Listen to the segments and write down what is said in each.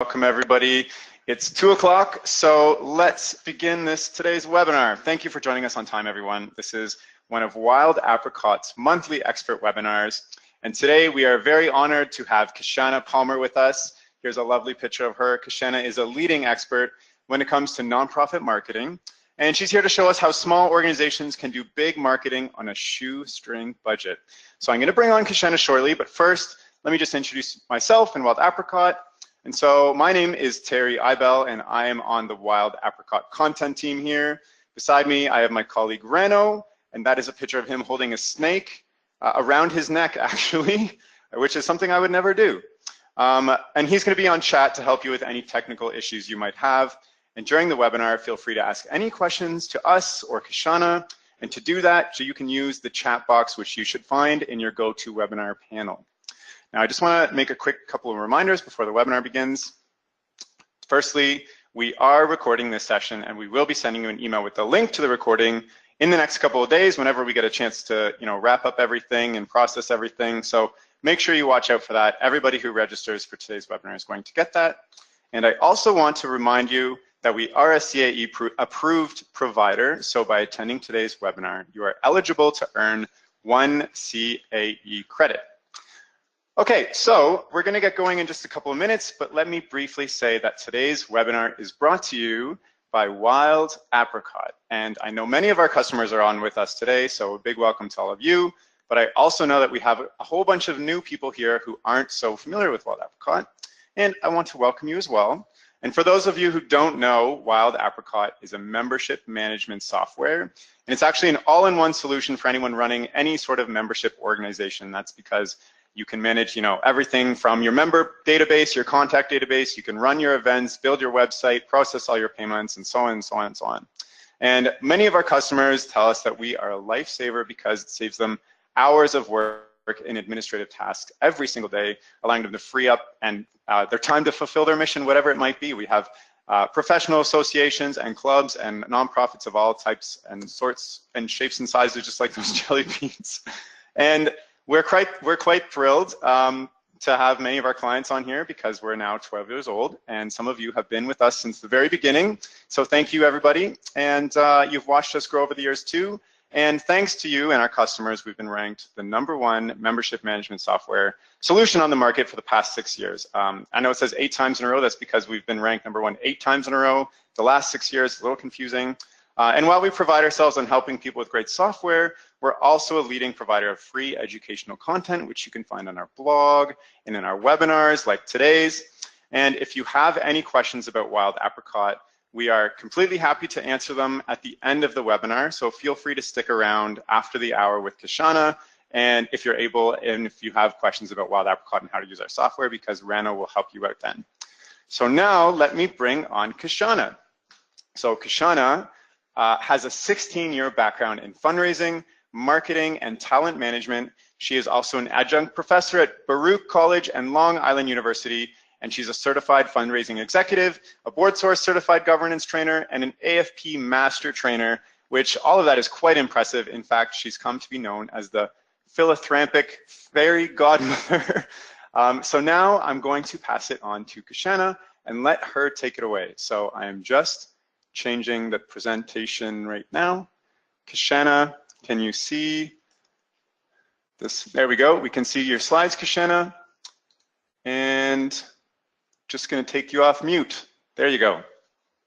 Welcome everybody. It's 2 o'clock, so let's begin today's webinar. Thank you for joining us on time, everyone. This is one of Wild Apricot's monthly expert webinars. And today we are very honored to have Kishshana Palmer with us. Here's a lovely picture of her. Kishshana is a leading expert when it comes to nonprofit marketing. And she's here to show us how small organizations can do big marketing on a shoestring budget. So I'm going to bring on Kishshana shortly, but first, let me just introduce myself and Wild Apricot. And so my name is Terry Eibel, and I am on the Wild Apricot content team here. Beside me, I have my colleague Reno, and that is a picture of him holding a snake around his neck, actually, which is something I would never do. And he's going to be on chat to help you with any technical issues you might have. And during the webinar, feel free to ask any questions to us or Kishshana. And to do that, so you can use the chat box, which you should find in your GoToWebinar panel. Now, I just want to make a quick couple of reminders before the webinar begins. Firstly, we are recording this session, and we will be sending you an email with the link to the recording in the next couple of days whenever we get a chance to wrap up everything and process everything. So make sure you watch out for that. Everybody who registers for today's webinar is going to get that. And I also want to remind you that we are a CAE approved provider. So by attending today's webinar, you are eligible to earn 1 CAE credit. Okay, so we're going to get going in just a couple of minutes, but let me briefly say that today's webinar is brought to you by Wild Apricot. And I know many of our customers are on with us today, so a big welcome to all of you. But I also know that we have a whole bunch of new people here who aren't so familiar with Wild Apricot, and I want to welcome you as well. And for those of you who don't know, Wild Apricot is a membership management software, and it's actually an all-in-one solution for anyone running any sort of membership organization. That's because you can manage, everything from your member database, your contact database. You can run your events, build your website, process all your payments, and so on and so on and so on. And many of our customers tell us that we are a lifesaver because it saves them hours of work in administrative tasks every single day, allowing them to free up and their time to fulfill their mission, whatever it might be. We have professional associations and clubs and nonprofits of all types and sorts and shapes and sizes, just like those jelly beans. And we're quite thrilled to have many of our clients on here because we're now 12 years old, and some of you have been with us since the very beginning. So thank you, everybody. And you've watched us grow over the years too. And thanks to you and our customers, we've been ranked the #1 membership management software solution on the market for the past 6 years. I know it says 8 times in a row. That's because we've been ranked #1 8 times in a row. The last 6 years, a little confusing. And while we pride ourselves on helping people with great software, we're also a leading provider of free educational content, which you can find on our blog and in our webinars like today's. And if you have any questions about Wild Apricot, we are completely happy to answer them at the end of the webinar. So feel free to stick around after the hour with Kishshana, and if you're able, and if you have questions about Wild Apricot and how to use our software, because Rano will help you out then. So now let me bring on Kishshana. So Kishshana has a 16-year background in fundraising, marketing, and talent management. She is also an adjunct professor at Baruch College and Long Island University, and she's a certified fundraising executive, a board-source certified governance trainer, and an AFP master trainer, which all of that is quite impressive. In fact, she's come to be known as the philanthropic fairy godmother. So now I'm going to pass it on to Kishshana and let her take it away. So I am just changing the presentation right now. Kishshana, can you see this? There we go. We can see your slides, Kishshana. And just going to take you off mute. There you go.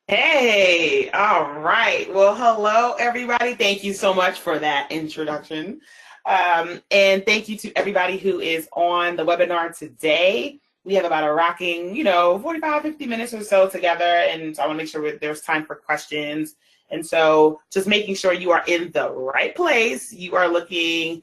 Hey, all right. Well, hello, everybody. Thank you so much for that introduction. And thank you to everybody who is on the webinar today. We have about a rocking, 45, 50 minutes or so together. And so I want to make sure there's time for questions. And so just making sure you are in the right place. You are looking,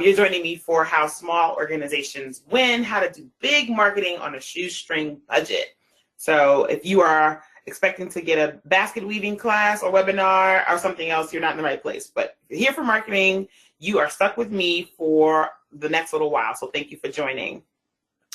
you're joining me for how small organizations win, how to do big marketing on a shoestring budget. So if you are expecting to get a basket weaving class or webinar or something else, you're not in the right place. But if you're here for marketing, you are stuck with me for the next little while. So thank you for joining.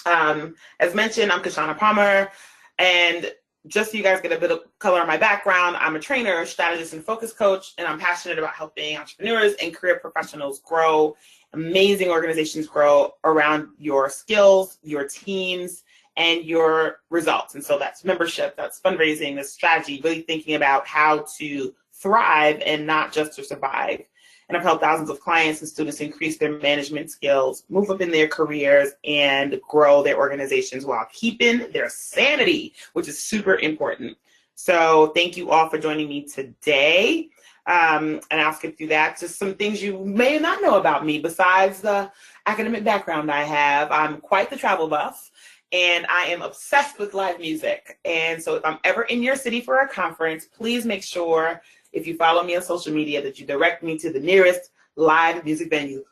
As mentioned, I'm Kishshana Palmer, and just so you guys get a bit of color on my background, I'm a trainer, strategist, and focus coach, and I'm passionate about helping entrepreneurs and career professionals grow, amazing organizations grow around your skills, your teams, and your results. And so that's membership, that's fundraising, that's strategy, really thinking about how to thrive and not just to survive. And I've helped thousands of clients and students increase their management skills, move up in their careers, and grow their organizations while keeping their sanity, which is super important. So thank you all for joining me today. And I'll skip through that. Just some things you may not know about me besides the academic background I have. I'm quite the travel buff, and I am obsessed with live music. And so if I'm ever in your city for a conference, please make sure, if you follow me on social media, that you direct me to the nearest live music venue.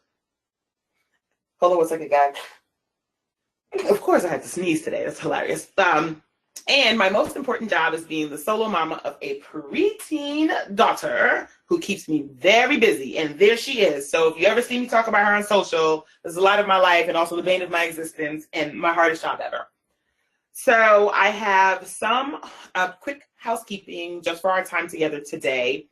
Hold on one second, guys. Of course I had to sneeze today. That's hilarious. And my most important job is being the solo mama of a preteen daughter who keeps me very busy. And there she is. So if you ever see me talk about her on social, this is a lot of my life and also the bane of my existence and my hardest job ever. So I have some quick housekeeping just for our time together today.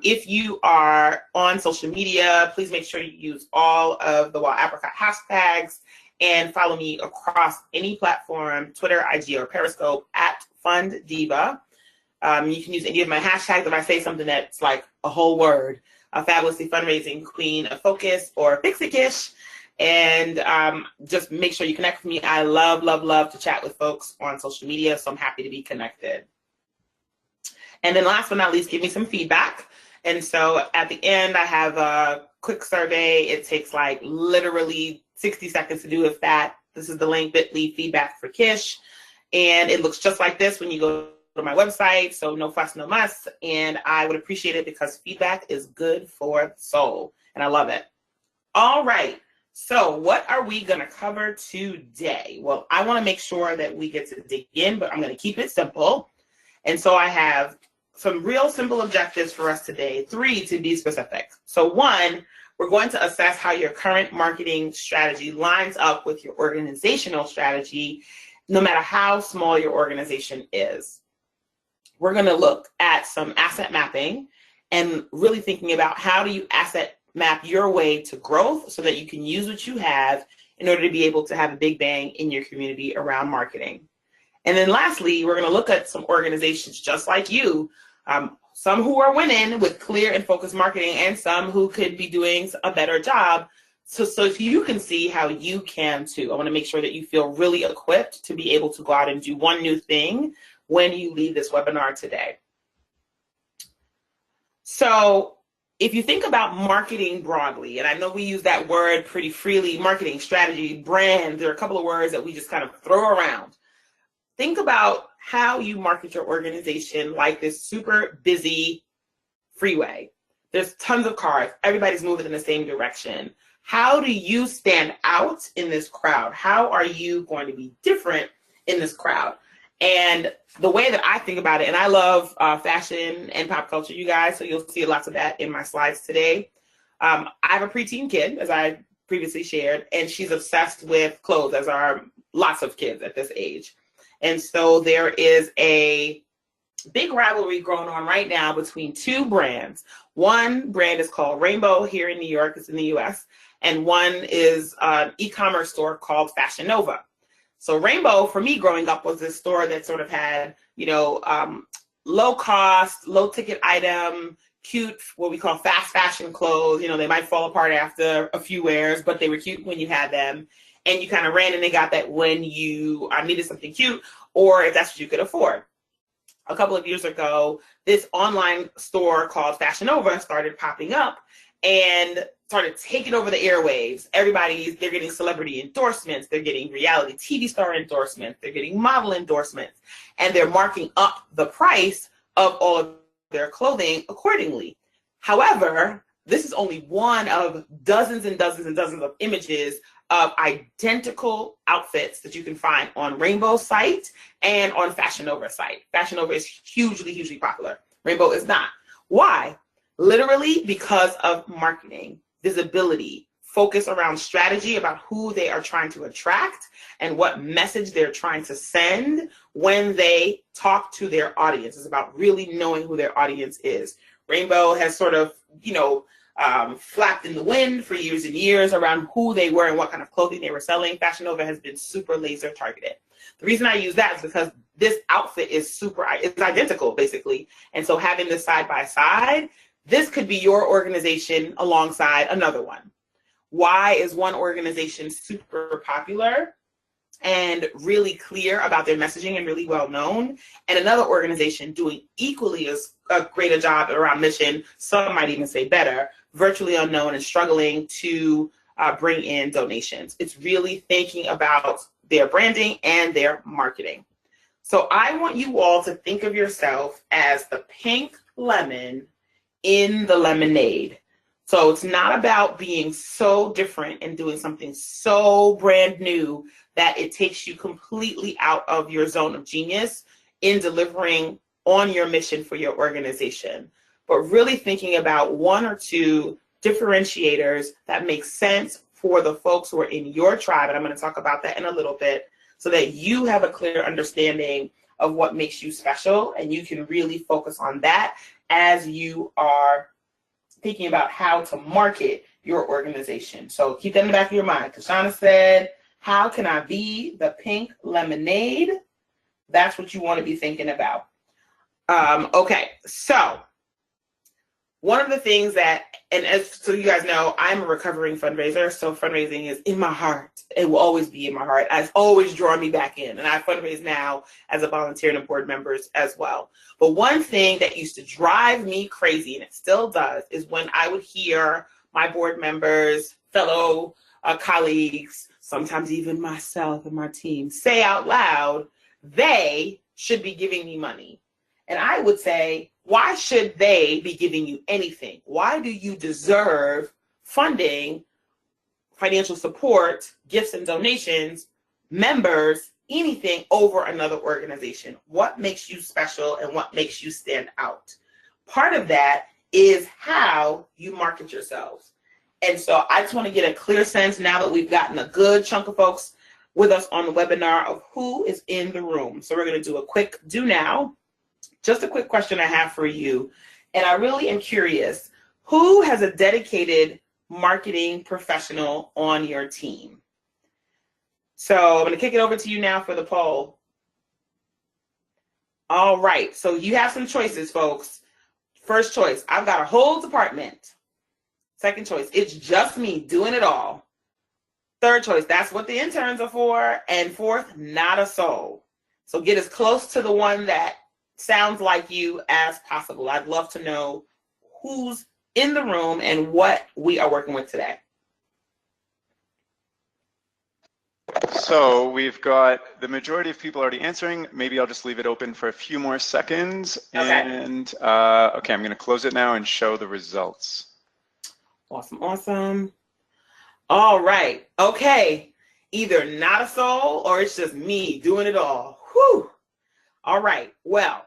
If you are on social media, please make sure you use all of the Wild Apricot hashtags and follow me across any platform, Twitter, IG, or Periscope at FundDiva. You can use any of my hashtags if I say something that's like a whole word, Fabulously Fundraising, Queen of Focus, or Fix It Kish. And just make sure you connect with me. I love, love, love to chat with folks on social media, so I'm happy to be connected. And then last but not least, give me some feedback. And so at the end, I have a quick survey. It takes like literally 60 seconds to do, if that. This is the link, bit.ly feedback for Kish. And it looks just like this when you go to my website. So no fuss, no muss. And I would appreciate it because feedback is good for the soul. And I love it. All right. So what are we going to cover today? Well, I want to make sure that we get to dig in, but I'm going to keep it simple. And so I have some real simple objectives for us today, 3 to be specific. So 1, we're going to assess how your current marketing strategy lines up with your organizational strategy, no matter how small your organization is. We're going to look at some asset mapping and really thinking about how do you asset map your way to growth so that you can use what you have in order to be able to have a big bang in your community around marketing. And then lastly, we're going to look at some organizations just like you, some who are winning with clear and focused marketing and some who could be doing a better job. So you can see how you can too. I want to make sure that you feel really equipped to be able to go out and do one new thing when you leave this webinar today. So if you think about marketing broadly, and I know we use that word pretty freely, marketing, strategy, brand, there are a couple of words that we just kind of throw around. Think about how you market your organization like this super busy freeway. There's tons of cars. Everybody's moving in the same direction. How do you stand out in this crowd? How are you going to be different in this crowd? And the way that I think about it, and I love fashion and pop culture, you guys, so you'll see lots of that in my slides today. I have a preteen kid, as I previously shared, and she's obsessed with clothes, as are lots of kids at this age. And so there is a big rivalry going on right now between 2 brands. One brand is called Rainbow here in New York, it's in the US, and one is an e-commerce store called Fashion Nova. So Rainbow, for me growing up, was this store that sort of had, you know, low cost, low ticket item, cute, what we call fast fashion clothes. You know, they might fall apart after a few wears, but they were cute when you had them. And you kind of ran and they got that when you needed something cute, or if that's what you could afford. A couple of years ago, this online store called Fashion Nova started popping up and started taking over the airwaves. They're getting celebrity endorsements, they're getting reality TV star endorsements, they're getting model endorsements, and they're marking up the price of all of their clothing accordingly. However, this is only one of dozens and dozens and dozens of images of identical outfits that you can find on Rainbow's site and on Fashion Nova's site. Fashion Nova is hugely, hugely popular. Rainbow is not. Why? Literally because of marketing, visibility, focus around strategy about who they are trying to attract and what message they're trying to send when they talk to their audience. It's about really knowing who their audience is. Rainbow has sort of, you know, flapped in the wind for years and years around who they were and what kind of clothing they were selling. Fashion Nova has been super laser targeted. The reason I use that is because this outfit is it's identical, basically. And so having this side by side, this could be your organization alongside another one. Why is one organization super popular and really clear about their messaging and really well known, and another organization doing equally as great a job around mission, some might even say better, virtually unknown and struggling to bring in donations? It's really thinking about their branding and their marketing. So I want you all to think of yourself as the pink lemon in the lemonade. So it's not about being so different and doing something so brand new that it takes you completely out of your zone of genius in delivering on your mission for your organization, but really thinking about one or two differentiators that make sense for the folks who are in your tribe. And I'm going to talk about that in a little bit so that you have a clear understanding of what makes you special, and you can really focus on that as you are thinking about how to market your organization. So keep that in the back of your mind. Kishshana said, how can I be the pink lemonade? That's what you want to be thinking about. Okay, so one of the things that, so you guys know, I'm a recovering fundraiser, so fundraising is in my heart. It will always be in my heart. It's always drawn me back in, and I fundraise now as a volunteer and a board member as well. But one thing that used to drive me crazy, and it still does, is when I would hear my board members, fellow colleagues, sometimes even myself and my team say out loud, they should be giving me money. And I would say, why should they be giving you anything? Why do you deserve funding, financial support, gifts and donations, members, anything over another organization? What makes you special and what makes you stand out? Part of that is how you market yourselves. And so I just want to get a clear sense now that we've gotten a good chunk of folks with us on the webinar of who is in the room. So we're going to do a quick do now. Just a quick question I have for you, and I really am curious, who has a dedicated marketing professional on your team? So I'm going to kick it over to you now for the poll. All right, so you have some choices, folks. First choice, I've got a whole department. Second choice, it's just me doing it all. Third choice, that's what the interns are for. And fourth, not a soul. So get as close to the one that sounds like you as possible. I'd love to know who's in the room and what we are working with today. So we've got the majority of people already answering. Maybe I'll just leave it open for a few more seconds. Okay. And okay, I'm going to close it now and show the results. Awesome, awesome. All right. Okay. Either not a soul or it's just me doing it all. Whew. All right. Well,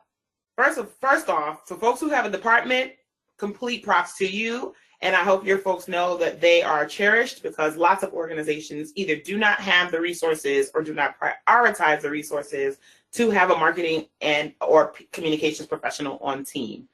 first off, for folks who have a department, complete props to you. And I hope your folks know that they are cherished, because lots of organizations either do not have the resources or do not prioritize the resources to have a marketing and or communications professional on team.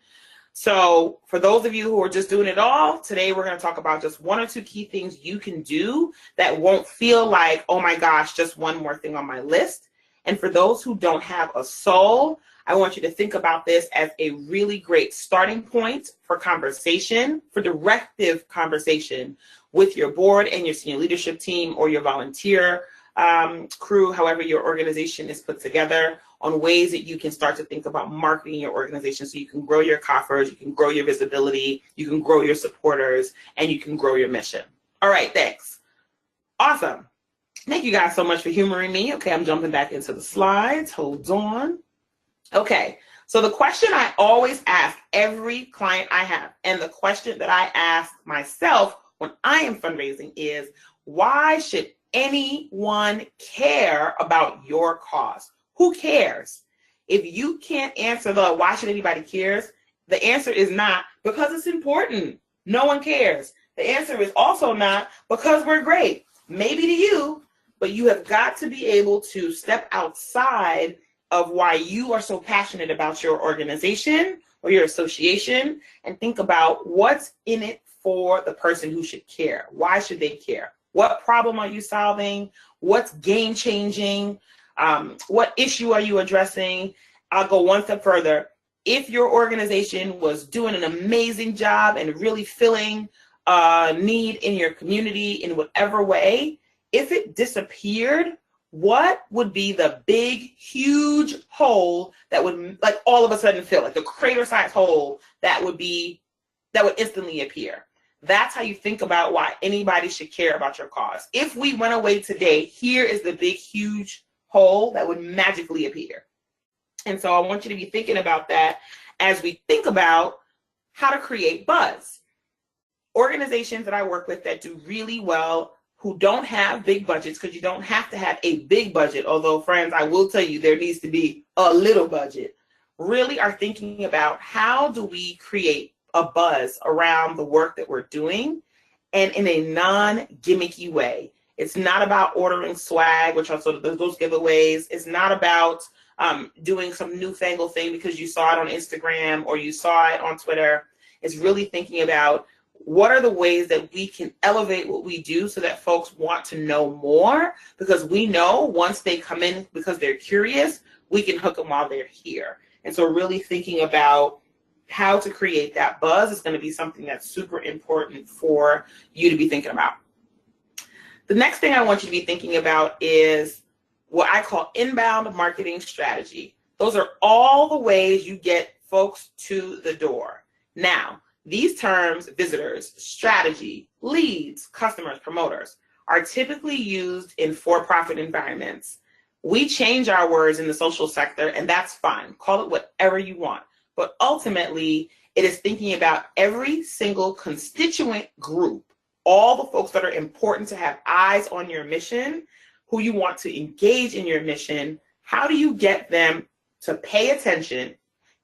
So for those of you who are just doing it all, today we're going to talk about just one or two key things you can do that won't feel like, oh my gosh, just one more thing on my list. And for those who don't have a soul, I want you to think about this as a really great starting point for conversation, for directive conversation with your board and your senior leadership team or your volunteer crew, however your organization is put together, on ways that you can start to think about marketing your organization so you can grow your coffers, you can grow your visibility, you can grow your supporters, and you can grow your mission. All right, thanks. Awesome. Thank you guys so much for humoring me. Okay, I'm jumping back into the slides. Hold on. Okay, so the question I always ask every client I have, and the question that I ask myself when I am fundraising is, why should anyone care about your cause? Who cares? If you can't answer the why should anybody cares, the answer is not because it's important. No one cares. The answer is also not because we're great. Maybe to you, but you have got to be able to step outside of why you are so passionate about your organization or your association and think about what's in it for the person who should care. Why should they care? What problem are you solving? What's game changing? What issue are you addressing? I'll go one step further. If your organization was doing an amazing job and really filling a need in your community in whatever way, if it disappeared, what would be the big, huge hole that would like all of a sudden fill, like the crater-sized hole that would instantly appear? That's how you think about why anybody should care about your cause. If we went away today, here is the big, huge hole that would magically appear. And so I want you to be thinking about that as we think about how to create buzz. Organizations that I work with that do really well, who don't have big budgets, because you don't have to have a big budget, although friends, I will tell you there needs to be a little budget, really are thinking about how do we create a buzz around the work that we're doing and in a non-gimmicky way. It's not about ordering swag, which are sort of those giveaways. It's not about doing some newfangled thing because you saw it on Instagram or you saw it on Twitter. It's really thinking about what are the ways that we can elevate what we do so that folks want to know more, because we know once they come in because they're curious, we can hook them while they're here. And so really thinking about how to create that buzz is going to be something that's super important for you to be thinking about. The next thing I want you to be thinking about is what I call inbound marketing strategy. Those are all the ways you get folks to the door. Now, these terms, visitors, strategy, leads, customers, promoters, are typically used in for-profit environments. We change our words in the social sector, and that's fine. Call it whatever you want. But ultimately, it is thinking about every single constituent group, all the folks that are important to have eyes on your mission, who you want to engage in your mission. How do you get them to pay attention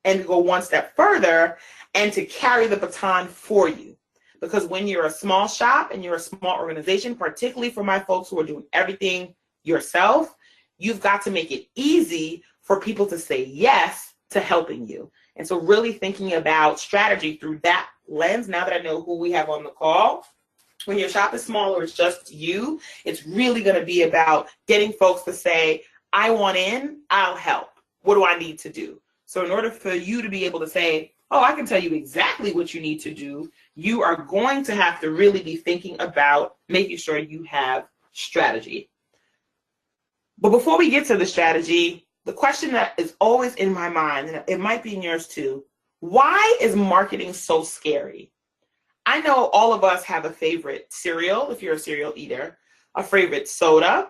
and go one step further and to carry the baton for you? Because when you're a small shop and you're a small organization, particularly for my folks who are doing everything yourself, you've got to make it easy for people to say yes to helping you. And so really thinking about strategy through that lens, now that I know who we have on the call, when your shop is small or it's just you, it's really going to be about getting folks to say, I want in, I'll help. What do I need to do? So in order for you to be able to say, oh, I can tell you exactly what you need to do, you are going to have to really be thinking about making sure you have strategy. But before we get to the strategy, the question that is always in my mind, and it might be in yours too, why is marketing so scary? I know all of us have a favorite cereal, if you're a cereal eater, a favorite soda,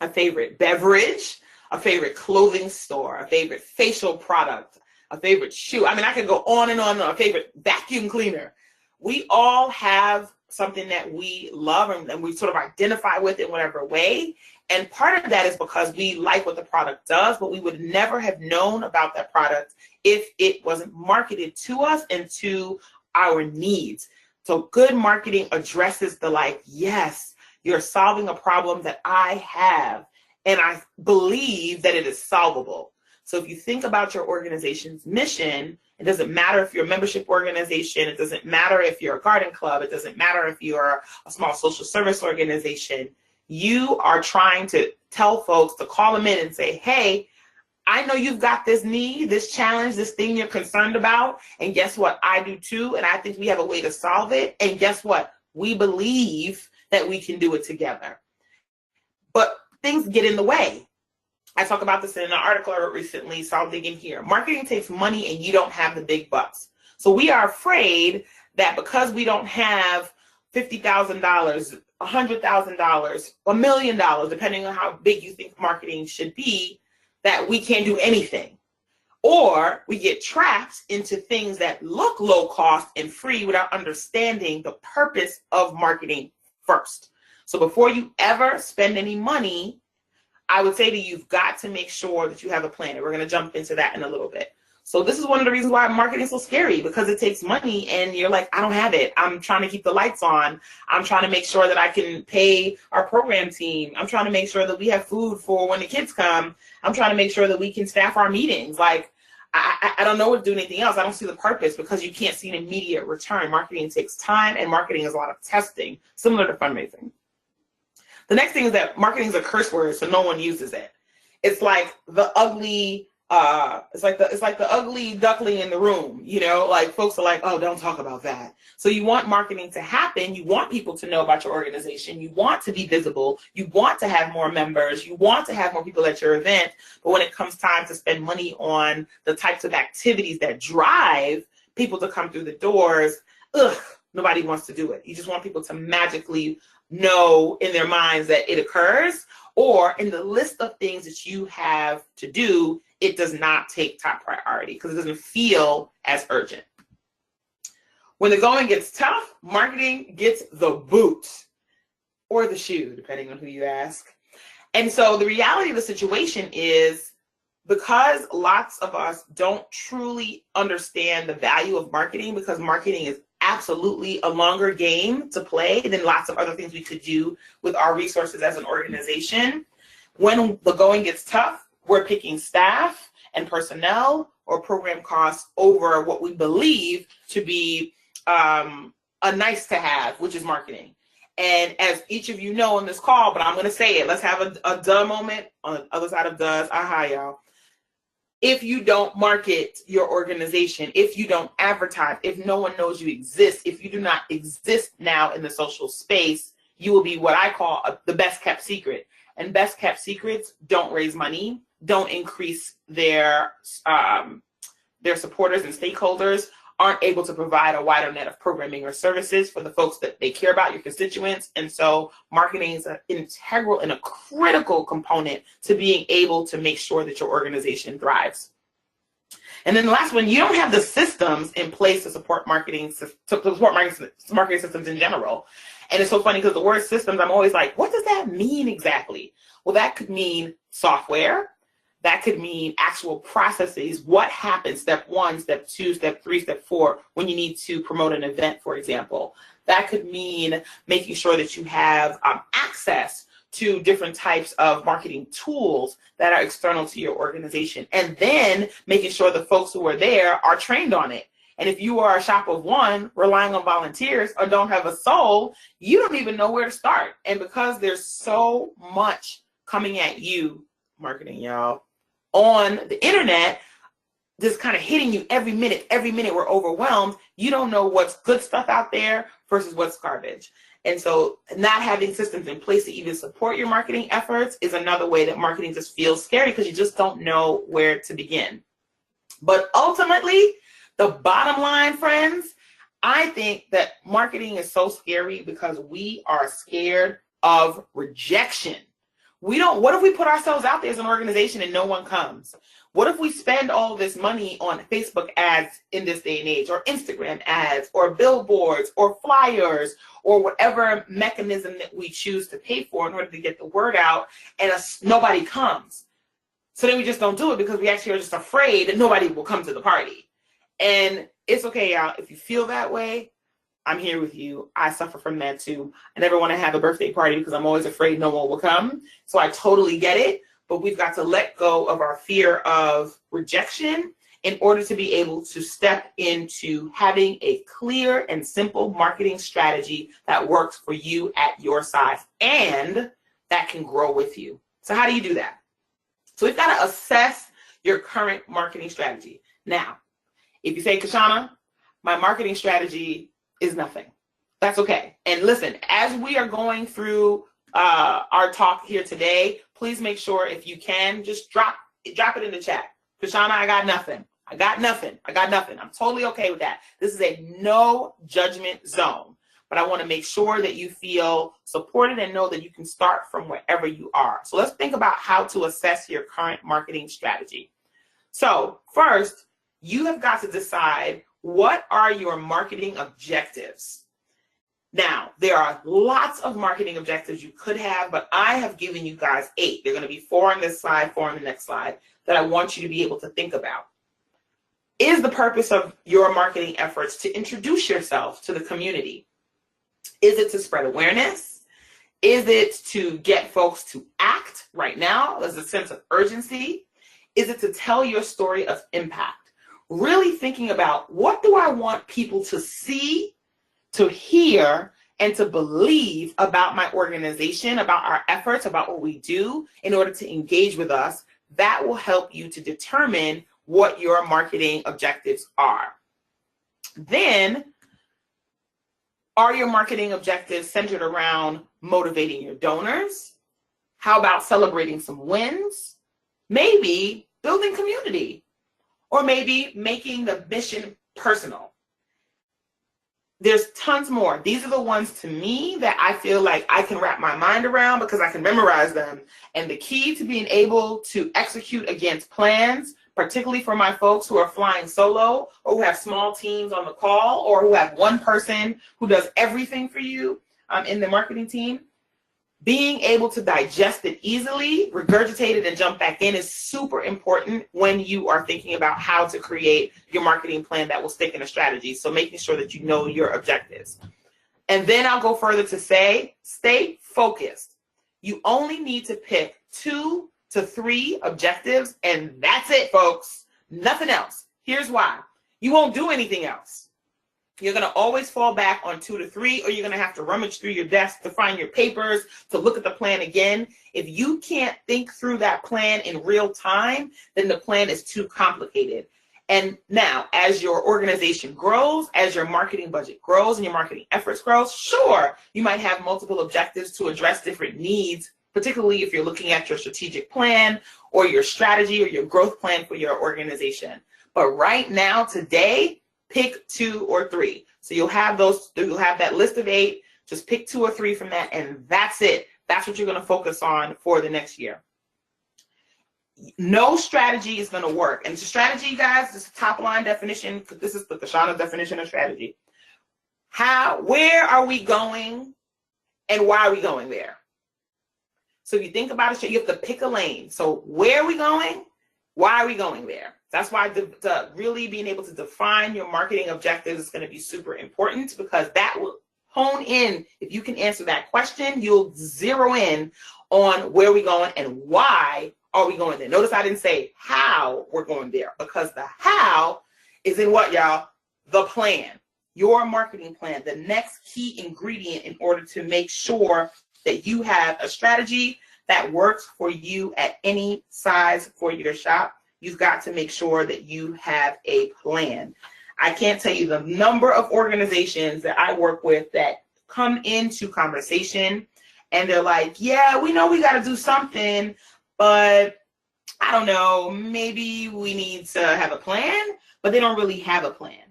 a favorite beverage, a favorite clothing store, a favorite facial product, a favorite shoe. I mean, I could go on and on, a favorite vacuum cleaner. We all have something that we love and we sort of identify with in whatever way. And part of that is because we like what the product does, but we would never have known about that product if it wasn't marketed to us and to our needs. So good marketing addresses the like, yes, you're solving a problem that I have, and I believe that it is solvable. So if you think about your organization's mission, it doesn't matter if you're a membership organization, it doesn't matter if you're a garden club, it doesn't matter if you're a small social service organization, you are trying to tell folks to call them in and say, hey, I know you've got this need, this challenge, this thing you're concerned about, and guess what? I do too, and I think we have a way to solve it, and guess what? We believe that we can do it together. But things get in the way. I talk about this in an article I wrote recently, so I'll dig in here. Marketing takes money and you don't have the big bucks. So we are afraid that because we don't have $50,000, $100,000, $1 million, depending on how big you think marketing should be, that we can't do anything. Or we get trapped into things that look low cost and free without understanding the purpose of marketing first. So before you ever spend any money, I would say that you've got to make sure that you have a plan. And we're going to jump into that in a little bit. So this is one of the reasons why marketing is so scary, because it takes money and you're like, I don't have it. I'm trying to keep the lights on. I'm trying to make sure that I can pay our program team. I'm trying to make sure that we have food for when the kids come. I'm trying to make sure that we can staff our meetings. Like, I don't know what to do anything else. I don't see the purpose because you can't see an immediate return. Marketing takes time, and marketing is a lot of testing, similar to fundraising. The next thing is that marketing is a curse word, so no one uses it. It's like the ugly, it's like the ugly duckling in the room, you know, like folks are like, oh, don't talk about that. So you want marketing to happen. You want people to know about your organization. You want to be visible. You want to have more members. You want to have more people at your event. But when it comes time to spend money on the types of activities that drive people to come through the doors, nobody wants to do it. You just want people to magically know in their minds that it occurs, or in the list of things that you have to do, it does not take top priority because it doesn't feel as urgent. When the going gets tough, marketing gets the boot or the shoe, depending on who you ask. And so the reality of the situation is, because lots of us don't truly understand the value of marketing, because marketing is absolutely a longer game to play than lots of other things we could do with our resources as an organization. When the going gets tough, we're picking staff and personnel or program costs over what we believe to be a nice to have, which is marketing. And as each of you know on this call, but I'm going to say it, let's have a duh moment on the other side of does. Aha, y'all. If you don't market your organization, if you don't advertise, if no one knows you exist, if you do not exist now in the social space, you will be what I call the best kept secret. And best kept secrets don't raise money, don't increase their supporters and stakeholders, aren't able to provide a wider net of programming or services for the folks that they care about, your constituents. And so marketing is an integral and a critical component to being able to make sure that your organization thrives. And then the last one, you don't have the systems in place to support marketing systems in general. And it's so funny because the word systems, I'm always like, what does that mean exactly? Well, that could mean software. That could mean actual processes. What happens, step 1, step 2, step 3, step 4, when you need to promote an event, for example. That could mean making sure that you have access to different types of marketing tools that are external to your organization. And then making sure the folks who are there are trained on it. And if you are a shop of one, relying on volunteers, or don't have a soul, you don't even know where to start. And because there's so much coming at you, marketing, y'all, on the internet, just kind of hitting you every minute we're overwhelmed. You don't know what's good stuff out there versus what's garbage. And so not having systems in place to even support your marketing efforts is another way that marketing just feels scary because you just don't know where to begin. But ultimately, the bottom line, friends, I think that marketing is so scary because we are scared of rejection. What if we put ourselves out there as an organization and no one comes? What if we spend all this money on Facebook ads in this day and age, or Instagram ads, or billboards, or flyers, or whatever mechanism that we choose to pay for in order to get the word out, and nobody comes? So then we just don't do it because we actually are just afraid that nobody will come to the party. And it's okay, y'all. If you feel that way, I'm here with you. I suffer from that too. I never want to have a birthday party because I'm always afraid no one will come. So I totally get it. But we've got to let go of our fear of rejection in order to be able to step into having a clear and simple marketing strategy that works for you at your size and that can grow with you. So how do you do that? So we've got to assess your current marketing strategy. Now, if you say, Kishshana, my marketing strategy is nothing, that's okay. And listen, as we are going through our talk here today, please make sure, if you can, just drop it in the chat. Kishshana, I got nothing. I'm totally okay with that. This is a no judgment zone, but I want to make sure that you feel supported and know that you can start from wherever you are. So let's think about how to assess your current marketing strategy. So first, you have got to decide, what are your marketing objectives? Now, there are lots of marketing objectives you could have, but I have given you guys 8. They're going to be 4 on this slide, 4 on the next slide, that I want you to be able to think about. Is the purpose of your marketing efforts to introduce yourself to the community? Is it to spread awareness? Is it to get folks to act right now? There's a sense of urgency. Is it to tell your story of impact? really thinking about what do I want people to see, to hear, and to believe about my organization, about our efforts, about what we do in order to engage with us. That will help you to determine what your marketing objectives are. Then, are your marketing objectives centered around motivating your donors? How about celebrating some wins? Maybe building community, or maybe making the mission personal. There's tons more. These are the ones to me that I feel like I can wrap my mind around because I can memorize them. And the key to being able to execute against plans, particularly for my folks who are flying solo or who have small teams on the call or who have one person who does everything for you in the marketing team, being able to digest it easily, regurgitate it, and jump back in is super important when you are thinking about how to create your marketing plan that will stick in a strategy. So making sure that you know your objectives. And then I'll go further to say, stay focused. You only need to pick 2 to 3 objectives, and that's it, folks. Nothing else. Here's why. You won't do anything else. You're going to always fall back on 2 to 3, or you're going to have to rummage through your desk to find your papers, to look at the plan again. If you can't think through that plan in real time, then the plan is too complicated. And now, as your organization grows, as your marketing budget grows and your marketing efforts grow, sure, you might have multiple objectives to address different needs, particularly if you're looking at your strategic plan or your strategy or your growth plan for your organization. But right now, today, pick 2 or 3. So you'll have that list of 8. Just pick 2 or 3 from that, and that's it. That's what you're going to focus on for the next year. No strategy is going to work. And strategy, guys, this is a top line definition. This is the Kishshana definition of strategy. Where are we going, and why are we going there? So if you think about it, you have to pick a lane. So where are we going? Why are we going there? That's why really being able to define your marketing objectives is going to be super important, because that will hone in. If you can answer that question, you'll zero in on where we're going and why are we going there. Notice I didn't say how we're going there, because the how is in what, y'all? The plan. Your marketing plan, the next key ingredient in order to make sure that you have a strategy that works for you at any size for your shop. You've got to make sure that you have a plan. I can't tell you the number of organizations that I work with that come into conversation and they're like, yeah, we know we got to do something, but I don't know, maybe we need to have a plan, but they don't really have a plan.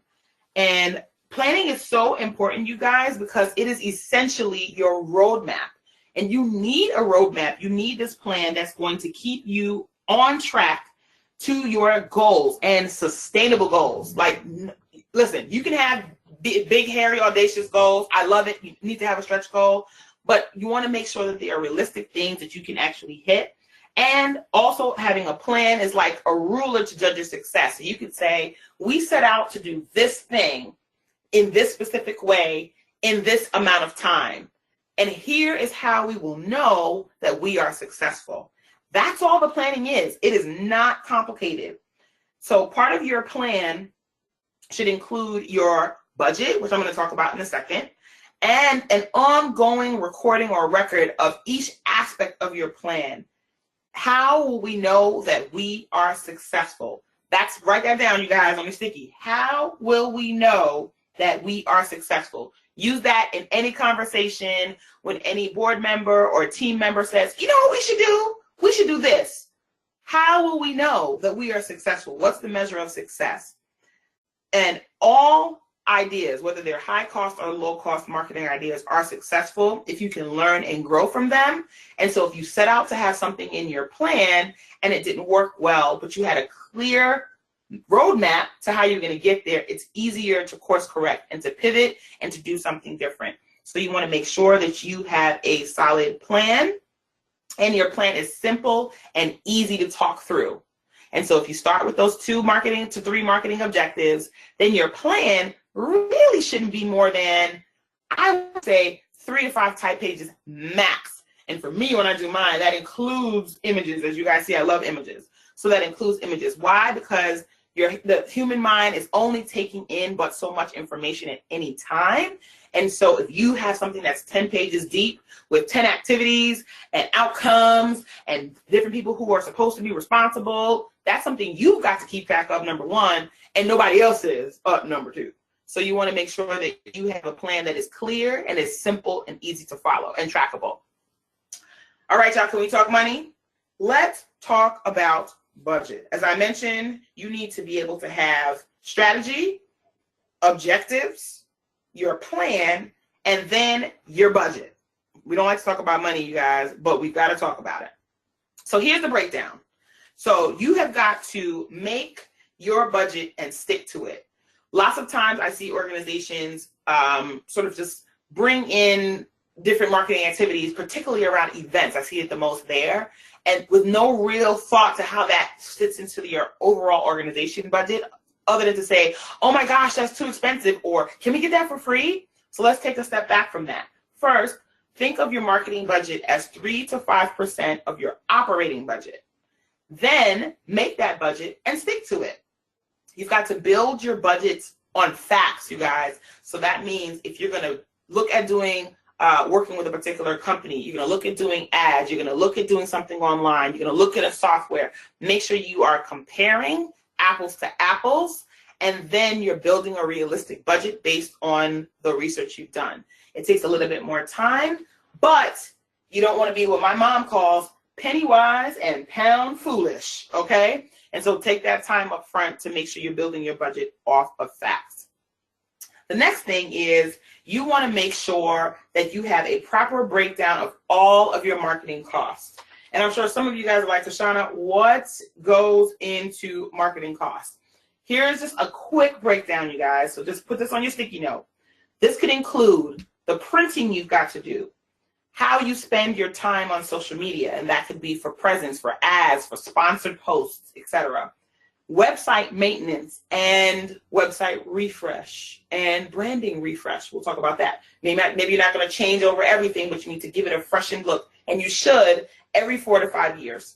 And planning is so important, you guys, because it is essentially your roadmap. And you need a roadmap. You need this plan that's going to keep you on track to your goals and sustainable goals. Like, listen, you can have big, hairy, audacious goals. I love it. You need to have a stretch goal, but you want to make sure that they are realistic things that you can actually hit. And also having a plan is like a ruler to judge your success. So you could say, we set out to do this thing in this specific way in this amount of time. And here is how we will know that we are successful. That's all the planning is. It is not complicated. So part of your plan should include your budget, which I'm going to talk about in a second, and an ongoing recording or record of each aspect of your plan. How will we know that we are successful? Write that down, you guys, on your sticky. How will we know that we are successful? Use that in any conversation when any board member or team member says, you know what we should do? We should do this. How will we know that we are successful? What's the measure of success? And all ideas, whether they're high cost or low cost marketing ideas, are successful if you can learn and grow from them. And so if you set out to have something in your plan and it didn't work well, but you had a clear roadmap to how you're going to get there, it's easier to course correct and to pivot and to do something different. So you want to make sure that you have a solid plan, and your plan is simple and easy to talk through. And so if you start with those 2 to 3 marketing objectives, then your plan really shouldn't be more than, I would say, 3 to 5 type pages max. And for me, when I do mine, that includes images. As you guys see, I love images. So that includes images. Why? Because The human mind is only taking in but so much information at any time. And so if you have something that's 10 pages deep with 10 activities and outcomes and different people who are supposed to be responsible, that's something you've got to keep track of, number one, and nobody else is, number two. So you want to make sure that you have a plan that is clear and is simple and easy to follow and trackable. All right, y'all, can we talk money? Let's talk about budget. As I mentioned, you need to be able to have strategy, objectives, your plan, and then your budget. We don't like to talk about money, you guys, but we've got to talk about it. So here's the breakdown. So you have got to make your budget and stick to it. Lots of times I see organizations sort of just bring in different marketing activities, particularly around events. I see it the most there. And with no real thought to how that fits into your overall organization budget, other than to say, oh my gosh, that's too expensive, or can we get that for free? So let's take a step back from that. First, think of your marketing budget as 3 to 5% of your operating budget. Then make that budget and stick to it. You've got to build your budgets on facts, you guys. So that means if you're going to look at doing working with a particular company, you're going to look at doing ads, you're going to look at doing something online, you're going to look at a software, make sure you are comparing apples to apples, and then you're building a realistic budget based on the research you've done. It takes a little bit more time, but you don't want to be what my mom calls penny wise and pound foolish, okay? And so take that time up front to make sure you're building your budget off of facts. The next thing is you want to make sure that you have a proper breakdown of all of your marketing costs. And I'm sure some of you guys are like, Kishshana, what goes into marketing costs? Here's just a quick breakdown, you guys. So just put this on your sticky note. This could include the printing you've got to do, how you spend your time on social media, and that could be for presence, for ads, for sponsored posts, etc. Website maintenance and website refresh and branding refresh. We'll talk about that. Maybe you're not going to change over everything, but you need to give it a freshened look, and you should every 4 to 5 years.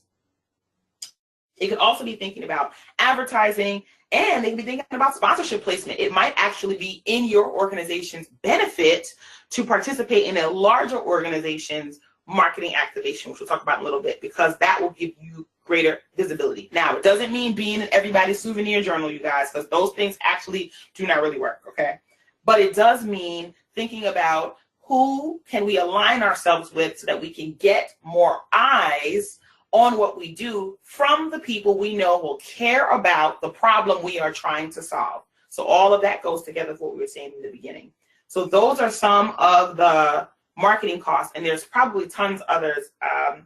You could also be thinking about advertising, and they could be thinking about sponsorship placement. It might actually be in your organization's benefit to participate in a larger organization's marketing activation, which we'll talk about in a little bit, because that will give you greater visibility. Now, it doesn't mean being in everybody's souvenir journal, you guys, because those things actually do not really work, okay? But it does mean thinking about who can we align ourselves with so that we can get more eyes on what we do from the people we know will care about the problem we are trying to solve. So all of that goes together with what we were saying in the beginning. So those are some of the marketing costs, and there's probably tons others,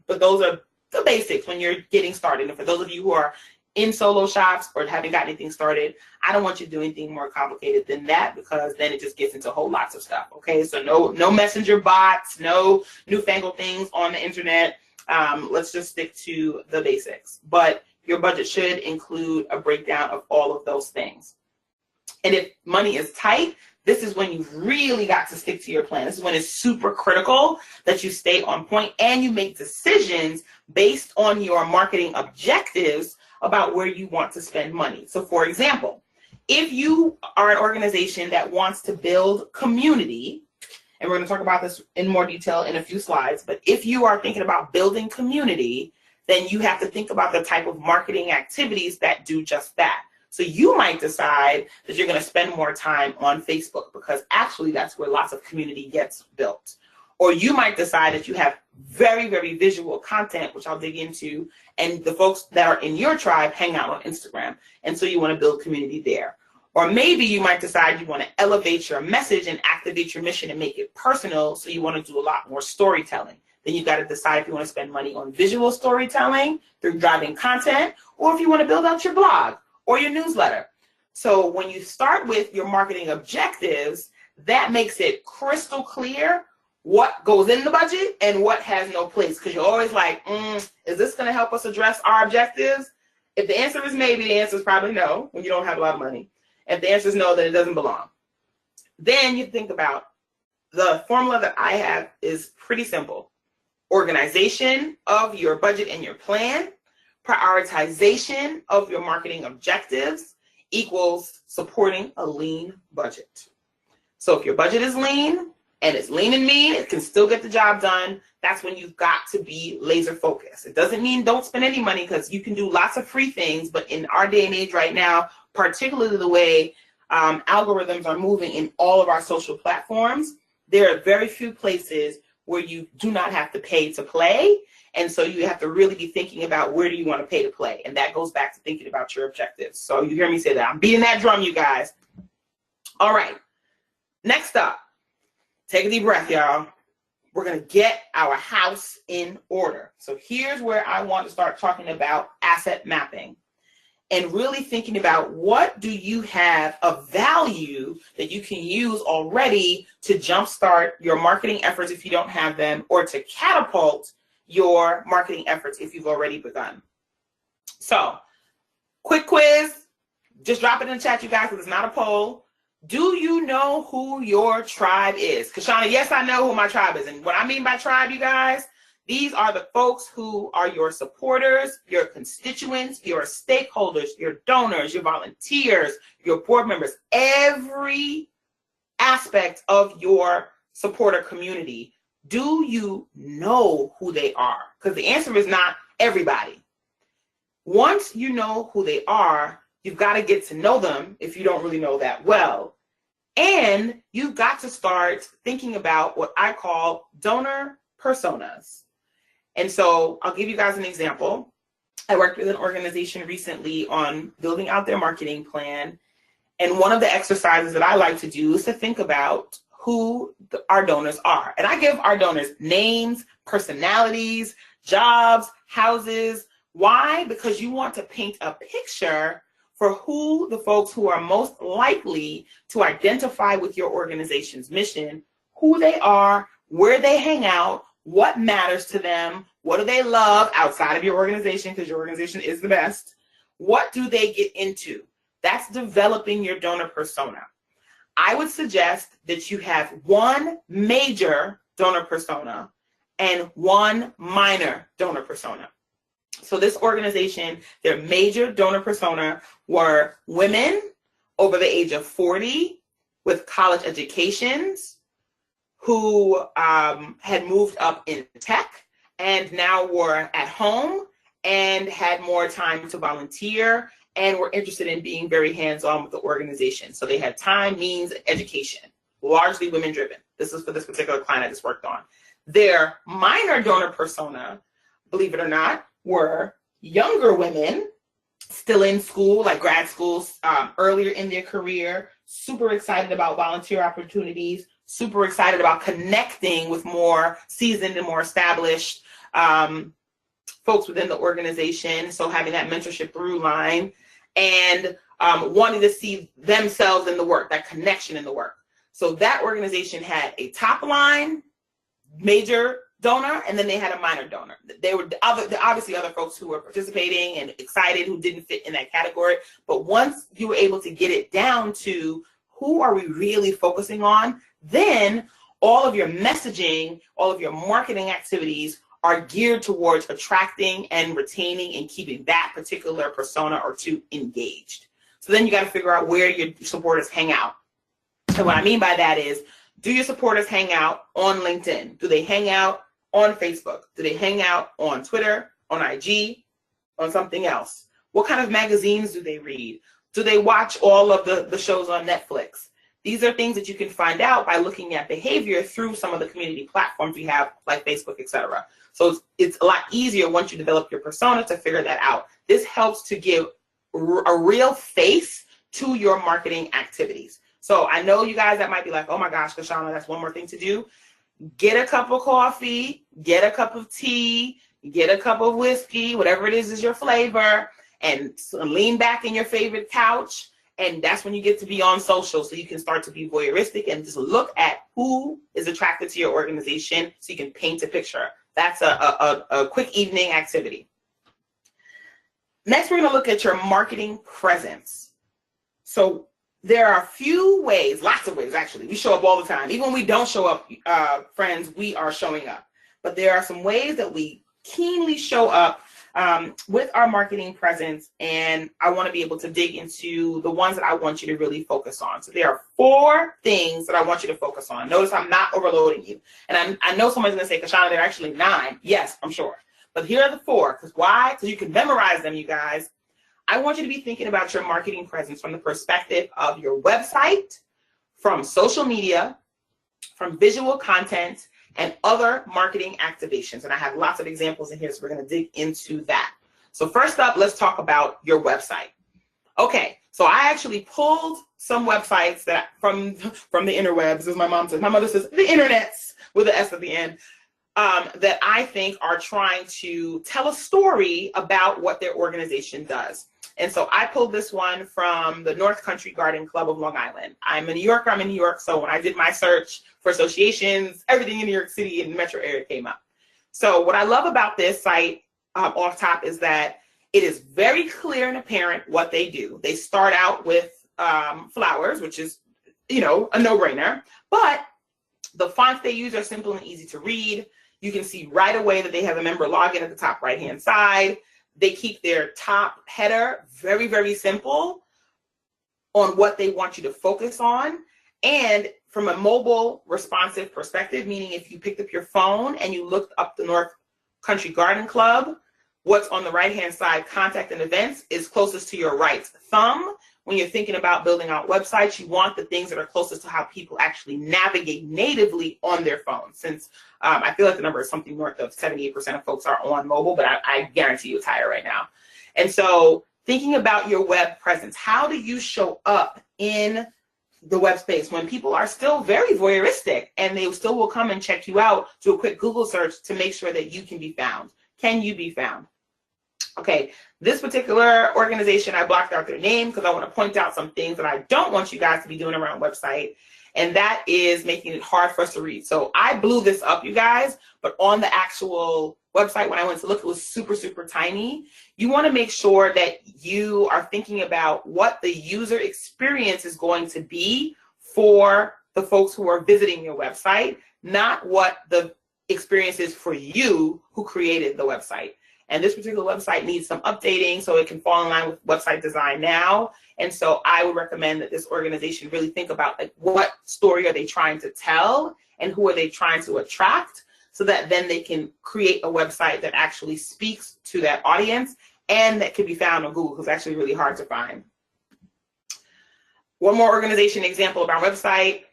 but those are the basics when you're getting started. And for those of you who are in solo shops or haven't got anything started, I don't want you to do anything more complicated than that, because then it just gets into whole lots of stuff, okay? So no messenger bots, no newfangled things on the internet. Let's just stick to the basics. But your budget should include a breakdown of all of those things. And if money is tight, this is when you've really got to stick to your plan. This is when it's super critical that you stay on point and you make decisions based on your marketing objectives about where you want to spend money. So for example, if you are an organization that wants to build community, and we're going to talk about this in more detail in a few slides, but if you are thinking about building community, then you have to think about the type of marketing activities that do just that. So you might decide that you're going to spend more time on Facebook, because actually that's where lots of community gets built. Or you might decide that you have very, very visual content, which I'll dig into, and the folks that are in your tribe hang out on Instagram. And so you want to build community there. Or maybe you might decide you want to elevate your message and activate your mission and make it personal, so you want to do a lot more storytelling. Then you've got to decide if you want to spend money on visual storytelling through driving content, or if you want to build out your blog or your newsletter. So when you start with your marketing objectives, that makes it crystal clear what goes in the budget and what has no place. Because you're always like, is this going to help us address our objectives? If the answer is maybe, the answer is probably no, when you don't have a lot of money. If the answer is no, then it doesn't belong. Then you think about the formula that I have is pretty simple. Organization of your budget and your plan, prioritization of your marketing objectives, equals supporting a lean budget. So if your budget is lean and it's lean and mean, it can still get the job done. That's when you've got to be laser focused. It doesn't mean don't spend any money, because you can do lots of free things, but in our day and age right now, particularly the way algorithms are moving in all of our social platforms, there are very few places where you do not have to pay to play. And so you have to really be thinking about where do you want to pay to play. And that goes back to thinking about your objectives. So you hear me say that. I'm beating that drum, you guys. All right. Next up, take a deep breath, y'all. We're going to get our house in order. So here's where I want to start talking about asset mapping and really thinking about what do you have of value that you can use already to jumpstart your marketing efforts if you don't have them, or to catapult your marketing efforts if you've already begun. So, quick quiz. Just drop it in the chat, you guys, because it's not a poll. Do you know who your tribe is? Kishshana, yes, I know who my tribe is. And what I mean by tribe, you guys, these are the folks who are your supporters, your constituents, your stakeholders, your donors, your volunteers, your board members, every aspect of your supporter community. Do you know who they are? Because the answer is not everybody. Once you know who they are, you've got to get to know them if you don't really know that well. And you've got to start thinking about what I call donor personas. And so I'll give you guys an example. I worked with an organization recently on building out their marketing plan. And one of the exercises that I like to do is to think about who our donors are. And I give our donors names, personalities, jobs, houses. Why? Because you want to paint a picture for who the folks who are most likely to identify with your organization's mission, who they are, where they hang out, what matters to them, what do they love outside of your organization, because your organization is the best. What do they get into? That's developing your donor persona. I would suggest that you have one major donor persona and one minor donor persona. So this organization, their major donor persona were women over the age of 40 with college educations who had moved up in tech and now were at home and had more time to volunteer and were interested in being very hands-on with the organization. So they had time, means, education, largely women-driven. This is for this particular client I just worked on. Their minor donor persona, believe it or not, were younger women still in school, like grad schools, earlier in their career, super excited about volunteer opportunities, super excited about connecting with more seasoned and more established folks within the organization. So having that mentorship through line and wanting to see themselves in the work, that connection in the work. So that organization had a top line major donor, and then they had a minor donor. There were obviously other folks who were participating and excited who didn't fit in that category. But once you were able to get it down to who are we really focusing on, then all of your messaging, all of your marketing activities are geared towards attracting and retaining and keeping that particular persona or two engaged. So then you got to figure out where your supporters hang out. And what I mean by that is, do your supporters hang out on LinkedIn? Do they hang out on Facebook? Do they hang out on Twitter, on IG, on something else? What kind of magazines do they read? Do they watch all of the shows on Netflix? These are things that you can find out by looking at behavior through some of the community platforms we have, like Facebook, etc. So it's a lot easier once you develop your persona to figure that out. This helps to give a real face to your marketing activities. So I know you guys that might be like, oh my gosh, Kishshana, that's one more thing to do. Get a cup of coffee, get a cup of tea, get a cup of whiskey, whatever it is your flavor, and lean back in your favorite couch. And that's when you get to be on social, so you can start to be voyeuristic and just look at who is attracted to your organization so you can paint a picture. That's a quick evening activity. Next, we're going to look at your marketing presence. So there are a few ways, lots of ways actually. We show up all the time. Even when we don't show up, friends, we are showing up. But there are some ways that we keenly show up with our marketing presence, and I want to be able to dig into the ones that I want you to really focus on. So there are 4 things that I want you to focus on. Notice I'm not overloading you. And I know someone's going to say, Kishshana, there are actually 9. Yes, I'm sure. But here are the 4. Because why? Because you can memorize them, you guys. I want you to be thinking about your marketing presence from the perspective of your website, from social media, from visual content, and other marketing activations. And I have lots of examples in here, so we're going to dig into that. So first up, let's talk about your website. Okay, so I actually pulled some websites that from the interwebs, as my mom says. My mother says the internets with an S at the end, that I think are trying to tell a story about what their organization does. And so I pulled this one from the North Country Garden Club of Long Island. I'm a New Yorker, I'm in New York, so when I did my search for associations, everything in New York City and the metro area came up. So what I love about this site off top is that it is very clear and apparent what they do. They start out with flowers, which is, a no-brainer, but the fonts they use are simple and easy to read. You can see right away that they have a member login at the top right-hand side. They keep their top header very, very simple on what they want you to focus on. And from a mobile responsive perspective, meaning if you picked up your phone and you looked up the North Country Garden Club, what's on the right-hand side, contact and events, is closest to your right thumb. When you're thinking about building out websites, you want the things that are closest to how people actually navigate natively on their phone. Since I feel like the number is something north of 78% of folks are on mobile, but I guarantee you it's higher right now. And so thinking about your web presence, how do you show up in the web space when people are still very voyeuristic and they still will come and check you out, do a quick Google search to make sure that you can be found? Can you be found? Okay, this particular organization, I blocked out their name because I want to point out some things that I don't want you guys to be doing around website, and that is making it hard for us to read. So I blew this up, you guys, but on the actual website, when I went to look, it was super, super tiny. You want to make sure that you are thinking about what the user experience is going to be for the folks who are visiting your website, not what the experience is for you who created the website. And this particular website needs some updating so it can fall in line with website design now. And so I would recommend that this organization really think about, like, what story are they trying to tell and who are they trying to attract, so that then they can create a website that actually speaks to that audience and that can be found on Google, because it's actually really hard to find. One more organization example of our website.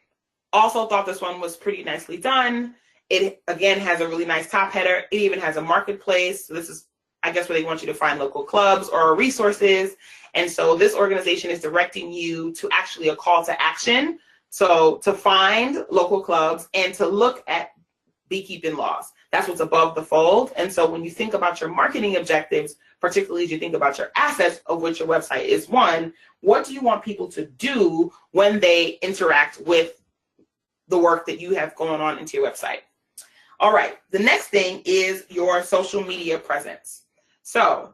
Also thought this one was pretty nicely done. It, again, has a really nice top header. It even has a marketplace. So this is, I guess, where they want you to find local clubs or resources. And so this organization is directing you to actually a call to action. So to find local clubs and to look at beekeeping laws. That's what's above the fold. And so when you think about your marketing objectives, particularly as you think about your assets, of which your website is one, what do you want people to do when they interact with the work that you have going on into your website? All right, the next thing is your social media presence. So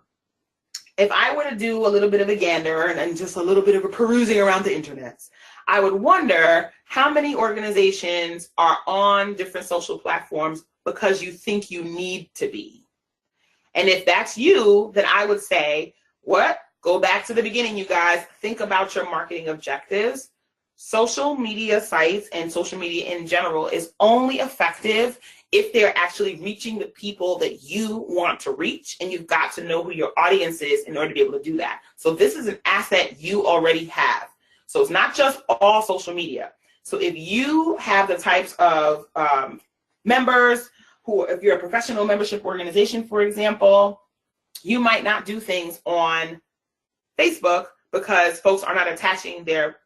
if I were to do a little bit of a gander and just a little bit of a perusing around the internet, I would wonder how many organizations are on different social platforms because you think you need to be. And if that's you, then I would say, go back to the beginning, you guys. Think about your marketing objectives. Social media sites and social media in general is only effective if they're actually reaching the people that you want to reach, and you've got to know who your audience is in order to be able to do that. So this is an asset you already have. So it's not just all social media. So if you have the types of members who, if you're a professional membership organization, for example, you might not do things on Facebook because folks are not attaching their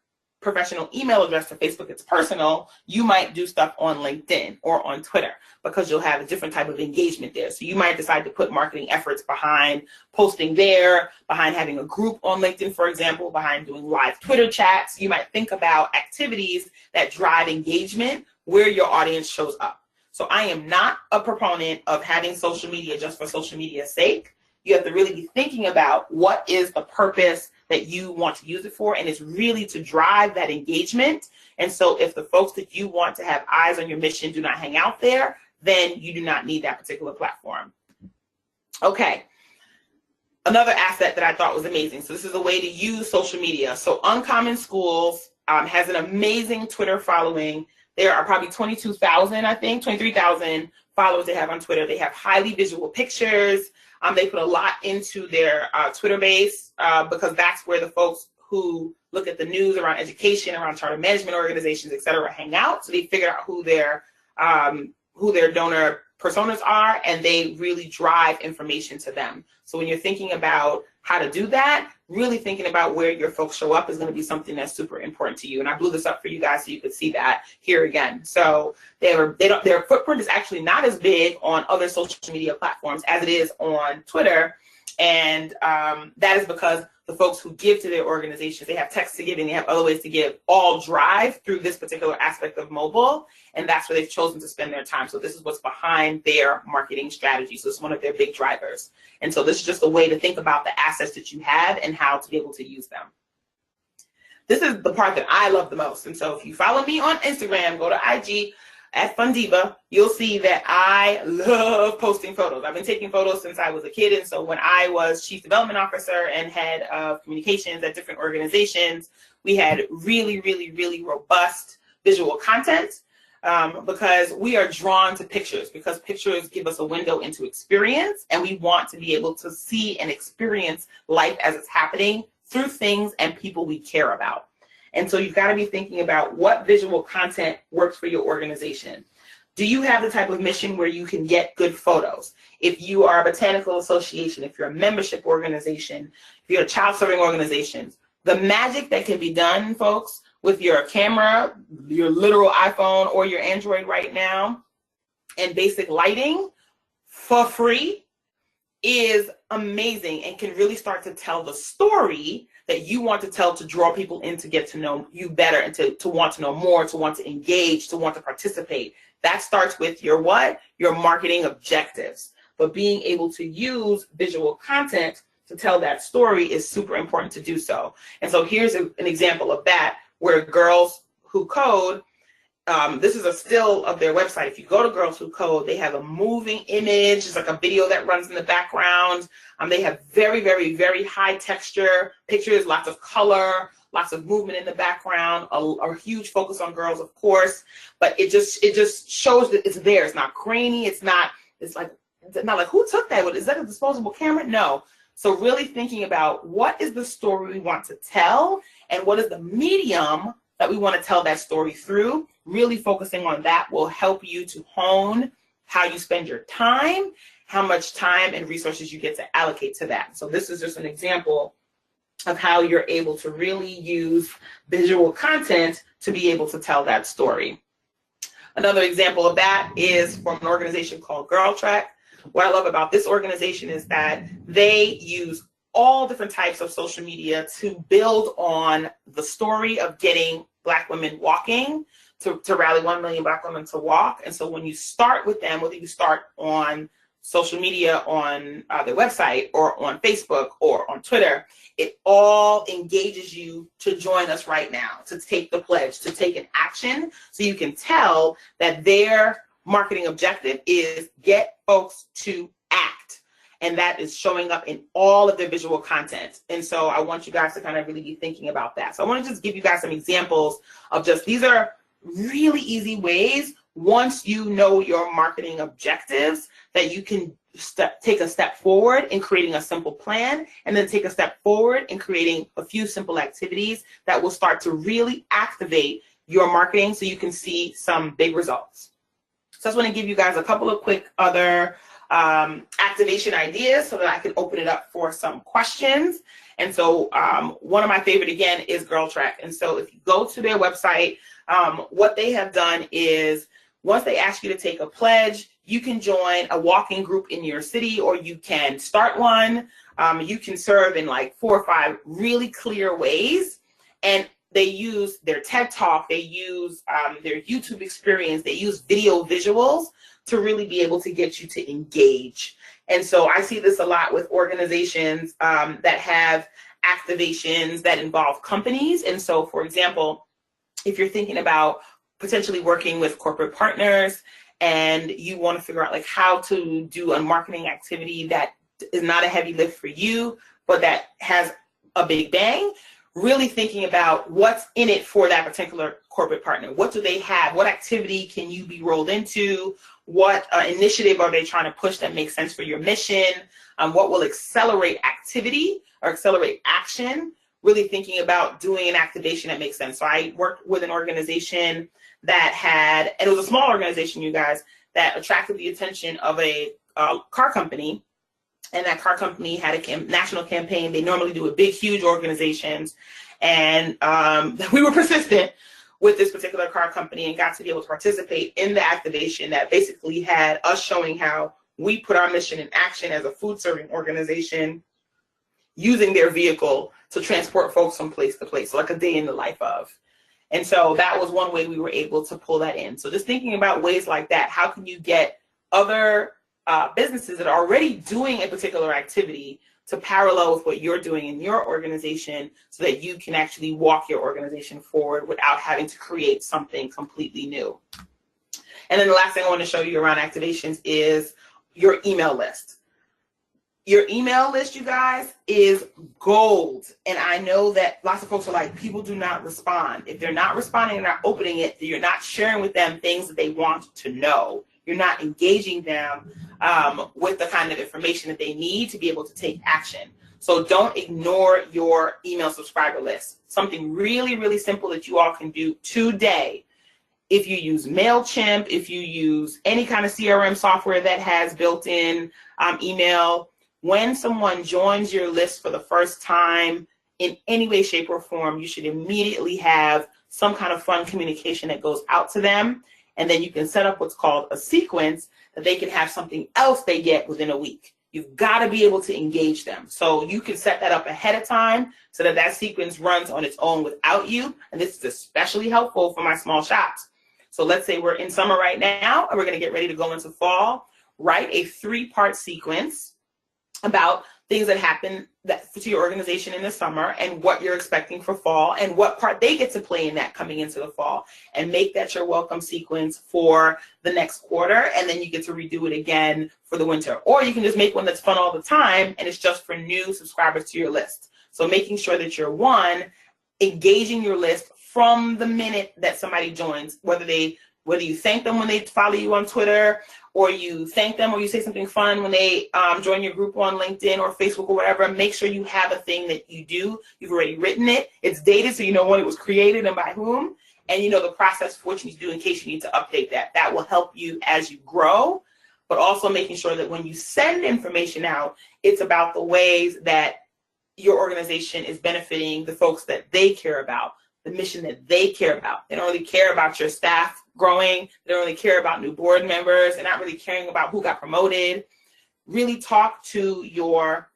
professional email address to Facebook, it's personal. You might do stuff on LinkedIn or on Twitter because you'll have a different type of engagement there. So you might decide to put marketing efforts behind posting there, behind having a group on LinkedIn, for example, behind doing live Twitter chats. You might think about activities that drive engagement where your audience shows up. So I am not a proponent of having social media just for social media's sake. You have to really be thinking about what is the purpose that you want to use it for, and it's really to drive that engagement. And so if the folks that you want to have eyes on your mission do not hang out there, then you do not need that particular platform. Okay, Another asset that I thought was amazing. So this is a way to use social media. So Uncommon Schools has an amazing Twitter following. There are probably 22,000, I think, 23,000 followers they have on Twitter. They have highly visual pictures. They put a lot into their Twitter base because that's where the folks who look at the news around education, around charter management organizations, et cetera, hang out. So they figure out who their donor personas are, and they really drive information to them. So when you're thinking about how to do that, really thinking about where your folks show up is going to be something that's super important to you. And I blew this up for you guys so you could see that here again. So their footprint is actually not as big on other social media platforms as it is on Twitter. And that is because the folks who give to their organizations, they have text to giving, they have other ways to give, all drive through this particular aspect of mobile. And that's where they've chosen to spend their time. So this is what's behind their marketing strategy. So it's one of their big drivers. And so this is just a way to think about the assets that you have and how to be able to use them. This is the part that I love the most. And so if you follow me on Instagram, go to IG at Fundiva, you'll see that I love posting photos. I've been taking photos since I was a kid. And so when I was Chief Development Officer and head of communications at different organizations, we had really, really, really robust visual content because we are drawn to pictures, because pictures give us a window into experience, and we want to be able to see and experience life as it's happening through things and people we care about. And so you've got to be thinking about what visual content works for your organization. Do you have the type of mission where you can get good photos? If you are a botanical association, if you're a membership organization, if you're a child serving organization, the magic that can be done, folks, with your camera, your literal iPhone or your Android right now, and basic lighting for free is amazing and can really start to tell the story that you want to tell, to draw people in, to get to know you better, and to want to know more, to want to engage, to want to participate. That starts with your what? Your marketing objectives. But being able to use visual content to tell that story is super important to do so. And so here's an example of that, where Girls Who Code, this is a still of their website. If you go to Girls Who Code, they have a moving image. It's like a video that runs in the background. They have very, very, very high texture pictures, lots of color, lots of movement in the background, a huge focus on girls, of course. But it just shows that it's there. It's not grainy. It's not like who took that? Is that a disposable camera? No. So really thinking about what is the story we want to tell, and what is the medium that we want to tell that story through. Really focusing on that will help you to hone how you spend your time, how much time and resources you get to allocate to that. So this is just an example of how you're able to really use visual content to be able to tell that story. Another example of that is from an organization called Girl Track. What I love about this organization is that they use all different types of social media to build on the story of getting Black women walking, to rally 1 million Black women to walk. And so when you start with them, whether you start on social media, on their website, or on Facebook, or on Twitter, it all engages you to join us right now, to take the pledge, to take an action, so you can tell that their marketing objective is get folks to act. And that is showing up in all of their visual content. And so I want you guys to kind of really be thinking about that. So I want to just give you guys some examples of these are really easy ways, once you know your marketing objectives, that you can take a step forward in creating a simple plan, and then take a step forward in creating a few simple activities that will start to really activate your marketing so you can see some big results. So I just want to give you guys a couple of quick other activation ideas so that I can open it up for some questions. And so one of my favorite, again, is Girl Track. And so if you go to their website, what they have done is, once they ask you to take a pledge, you can join a walking group in your city, or you can start one. You can serve in like 4 or 5 really clear ways. And they use their TED Talk, they use their YouTube experience, they use video visuals to really be able to get you to engage. And so I see this a lot with organizations that have activations that involve companies. And so, for example, if you're thinking about potentially working with corporate partners and you want to figure out like how to do a marketing activity that is not a heavy lift for you, but that has a big bang, really thinking about what's in it for that particular corporate partner. What do they have? What activity can you be rolled into? What initiative are they trying to push that makes sense for your mission? What will accelerate activity or accelerate action? Really thinking about doing an activation that makes sense. So I worked with an organization that had, and it was a small organization, you guys, that attracted the attention of a car company. And that car company had a national campaign. They normally do with big, huge organizations. And we were persistent with this particular car company and got to be able to participate in the activation that basically had us showing how we put our mission in action as a food serving organization using their vehicle to transport folks from place to place, so like a day in the life of. And so that was one way we were able to pull that in. So just thinking about ways like that, how can you get other businesses that are already doing a particular activity to parallel with what you're doing in your organization so that you can actually walk your organization forward without having to create something completely new. And then the last thing I want to show you around activations is your email list. Your email list, you guys, is gold. And I know that lots of folks are like, people do not respond. If they're not responding and not opening it, you're not sharing with them things that they want to know. You're not engaging them with the kind of information that they need to be able to take action. So don't ignore your email subscriber list. Something really, really simple that you all can do today. If you use MailChimp, if you use any kind of CRM software that has built-in email, when someone joins your list for the first time in any way, shape, or form, you should immediately have some kind of fun communication that goes out to them. And then you can set up what's called a sequence that they can have something else they get within a week. You've got to be able to engage them. So you can set that up ahead of time so that that sequence runs on its own without you. And this is especially helpful for my small shops. So let's say we're in summer right now and we're going to get ready to go into fall. Write a 3-part sequence about things that happen to your organization in the summer and what you're expecting for fall and what part they get to play in that coming into the fall, and make that your welcome sequence for the next quarter. And then you get to redo it again for the winter. Or you can just make one that's fun all the time and it's just for new subscribers to your list. So making sure that you're engaging your list from the minute that somebody joins, whether you thank them when they follow you on Twitter, or you thank them, or you say something fun when they join your group on LinkedIn or Facebook or whatever. Make sure you have a thing that you do. You've already written it. It's dated, so you know when it was created and by whom, and you know the process for what you need to do in case you need to update that. That will help you as you grow, but also making sure that when you send information out, it's about the ways that your organization is benefiting the folks that they care about, the mission that they care about. They don't really care about your staff growing. They don't really care about new board members. They're not really caring about who got promoted. Really talk to your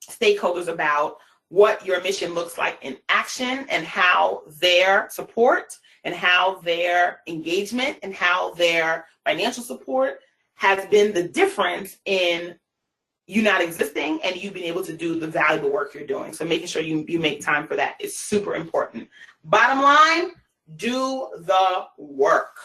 stakeholders about what your mission looks like in action, and how their support and how their engagement and how their financial support has been the difference in you not existing and you being able to do the valuable work you're doing. So making sure you make time for that is super important. Bottom line, do the work.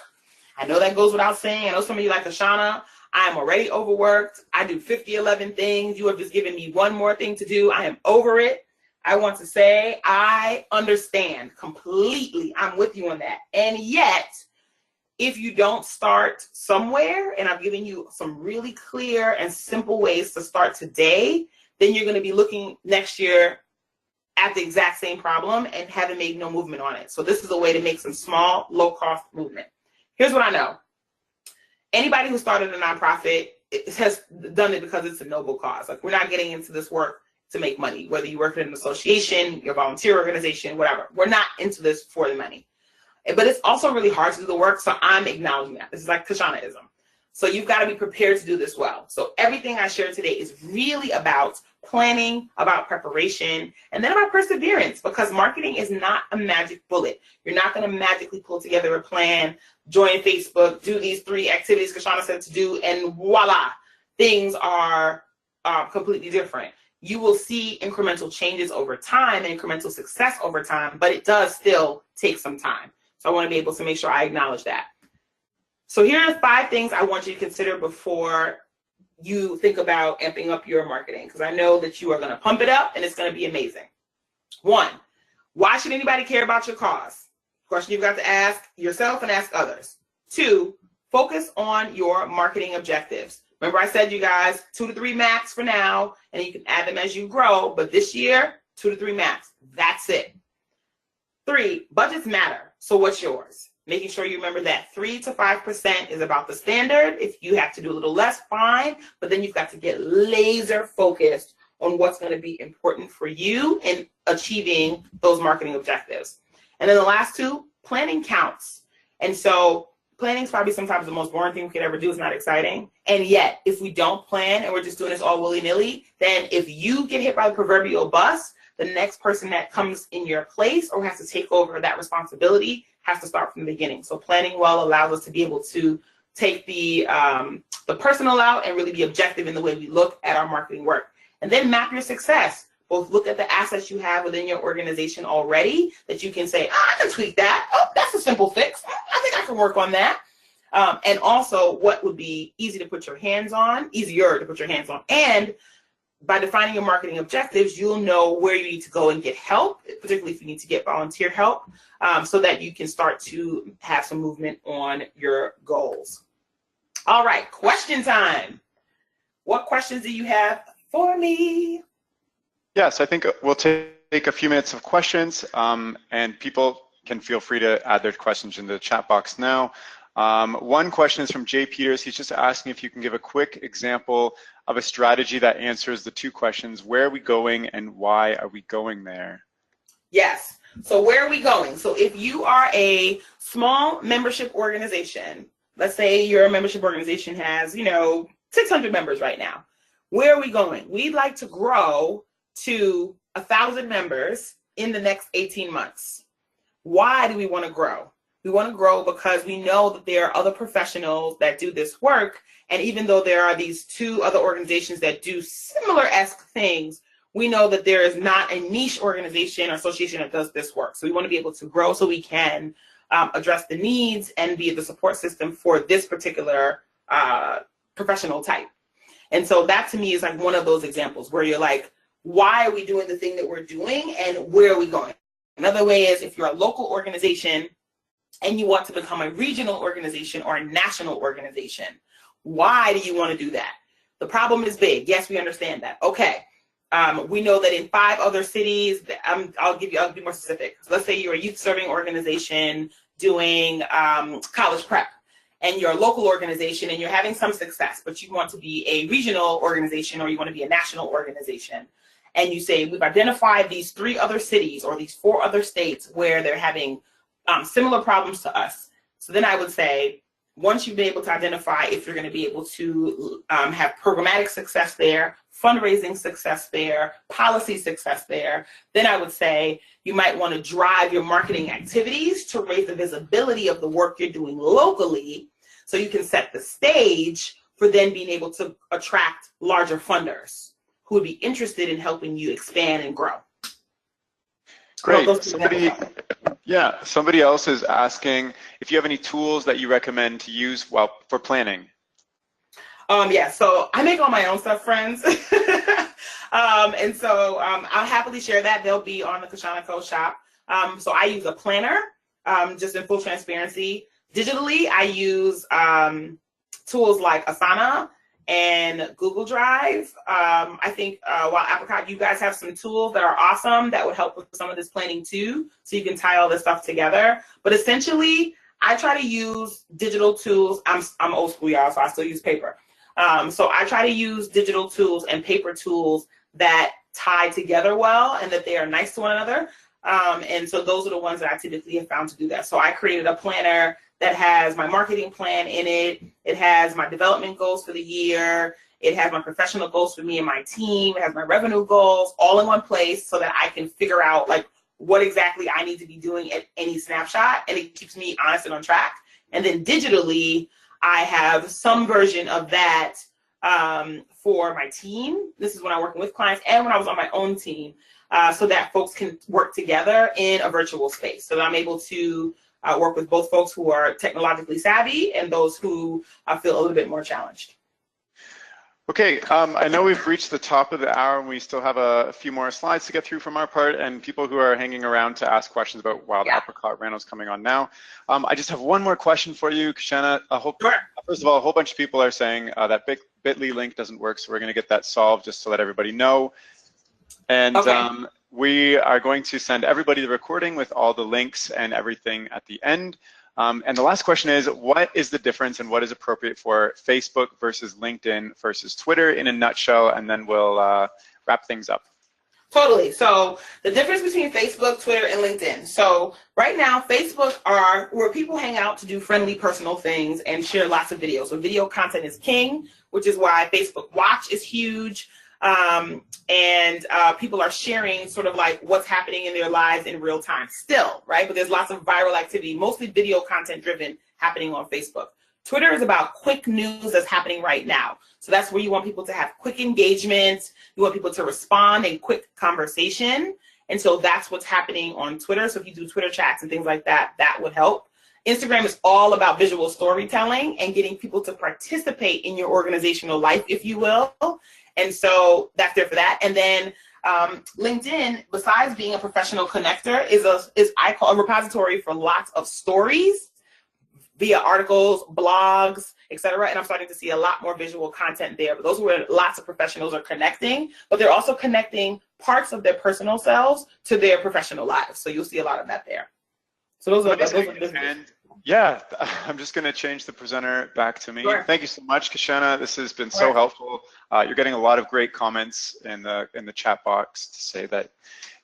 I know that goes without saying. I know some of you like Kishshana, I am already overworked. I do 50-11 things. You have just given me one more thing to do. I am over it. I want to say I understand completely. I'm with you on that. And yet, if you don't start somewhere, and I've given you some really clear and simple ways to start today, then you're going to be looking next year at the exact same problem and haven't made no movement on it. So this is a way to make some small, low-cost movement. Here's what I know. Anybody who started a nonprofit has done it because it's a noble cause. Like, we're not getting into this work to make money, whether you work in an association, your volunteer organization, whatever. We're not into this for the money. But it's also really hard to do the work, so I'm acknowledging that. This is like Kishshanaism. So you've got to be prepared to do this well. So everything I share today is really about planning, about preparation, and then about perseverance, because marketing is not a magic bullet. You're not going to magically pull together a plan, join Facebook, do these 3 activities Kishshana said to do, and voila, things are completely different. You will see incremental changes over time, incremental success over time, but it does still take some time. So I want to be able to make sure I acknowledge that. So here are 5 things I want you to consider before you think about amping up your marketing, because I know that you are going to pump it up and it's going to be amazing. 1, why should anybody care about your cause? Question you've got to ask yourself and ask others. 2, focus on your marketing objectives. Remember I said, you guys, 2 to 3 max for now, and you can add them as you grow, but this year, 2 to 3 max. That's it. 3, budgets matter. So what's yours? Making sure you remember that 3 to 5% is about the standard. If you have to do a little less, fine, but then you've got to get laser focused on what's going to be important for you in achieving those marketing objectives. And then the last 2, planning counts. And so planning is probably sometimes the most boring thing we could ever do. It's not exciting. And yet, if we don't plan and we're just doing this all willy-nilly, then if you get hit by the proverbial bus, the next person that comes in your place or has to take over that responsibility has to start from the beginning. So planning well allows us to be able to take the personal out and really be objective in the way we look at our marketing work. And then map your success. Both look at the assets you have within your organization already that you can say, I can tweak that. Oh, that's a simple fix. I think I can work on that. And also what would be easier to put your hands on. And by defining your marketing objectives, you'll know where you need to go and get help, particularly if you need to get volunteer help, so that you can start to have some movement on your goals. All right, question time. What questions do you have for me? Yes, I think we'll take a few minutes of questions, and people can feel free to add their questions in the chat box now. One question is from Jay Peters. He's just asking if you can give a quick example of a strategy that answers the 2 questions: where are we going and why are we going there? Yes. So where are we going? So if you are a small membership organization, let's say your membership organization has, 600 members right now. Where are we going? We'd like to grow to 1,000 members in the next 18 months. Why do we want to grow? We want to grow because we know that there are other professionals that do this work. And even though there are these 2 other organizations that do similar-esque things, we know that there is not a niche organization or association that does this work. So we want to be able to grow so we can address the needs and be the support system for this particular professional type. And so that to me is like one of those examples where you're like, why are we doing the thing that we're doing and where are we going? Another way is if you're a local organization and you want to become a regional organization or a national organization. Why do you want to do that? The problem is big. Yes, we understand that. Okay. We know that in 5 other cities, I'll be more specific. So let's say you're a youth serving organization doing college prep, and you're a local organization and you're having some success, but you want to be a regional organization or you want to be a national organization. And you say, we've identified these 3 other cities or these 4 other states where they're having similar problems to us. So then I would say, once you've been able to identify if you're going to be able to have programmatic success there, fundraising success there, policy success there, then I would say you might want to drive your marketing activities to raise the visibility of the work you're doing locally so you can set the stage for then being able to attract larger funders who would be interested in helping you expand and grow. Great. Somebody else is asking if you have any tools that you recommend to use for planning. So I make all my own stuff, friends. And so I'll happily share that. They'll be on the Kishshana Co shop. So I use a planner, just in full transparency. Digitally, I use tools like Asana and Google Drive. I think while Apricot, you guys have some tools that are awesome that would help with some of this planning too, so you can tie all this stuff together. But essentially, I try to use digital tools. I'm old school, y'all, so I still use paper. So I try to use digital tools and paper tools that tie together well and that they are nice to one another. And so those are the ones that I typically have found to do that. So I created a planner that has my marketing plan in it. It has my development goals for the year. It has my professional goals for me and my team. It has my revenue goals all in one place so that I can figure out like what exactly I need to be doing at any snapshot. And it keeps me honest and on track. And then digitally, I have some version of that for my team. This is when I'm working with clients and when I was on my own team, so that folks can work together in a virtual space. So that I'm able to work with both folks who are technologically savvy and those who feel a little bit more challenged. Okay, I know we've reached the top of the hour and we still have a few more slides to get through from our part, and people who are hanging around to ask questions about wild apricot Rano's coming on now. I just have one more question for you, Kishshana. Sure. First of all, a whole bunch of people are saying that bit.ly link doesn't work, so we're going to get that solved just to let everybody know. And we are going to send everybody the recording with all the links and everything at the end. And the last question is, what is the difference and what is appropriate for Facebook versus LinkedIn versus Twitter in a nutshell? And then we'll wrap things up. Totally. So the difference between Facebook, Twitter, and LinkedIn. So right now, Facebook are where people hang out to do friendly, personal things and share lots of videos. So video content is king, which is why Facebook Watch is huge. People are sharing sort of like what's happening in their lives in real time still, right? But there's lots of viral activity, mostly video content driven, happening on Facebook. Twitter is about quick news that's happening right now. So that's where you want people to have quick engagement. You want people to respond in quick conversation. And so that's what's happening on Twitter. So if you do Twitter chats and things like that, that would help. Instagram is all about visual storytelling and getting people to participate in your organizational life, if you will. And so that's there for that. And then LinkedIn, besides being a professional connector, is I call a repository for lots of stories via articles, blogs, etc. And I'm starting to see a lot more visual content there. But those are where lots of professionals are connecting, but they're also connecting parts of their personal selves to their professional lives. So you'll see a lot of that there. So those are the yeah, I'm just going to change the presenter back to me. Sure. Thank you so much, Kishshana. This has been so helpful. You're getting a lot of great comments in the chat box to say that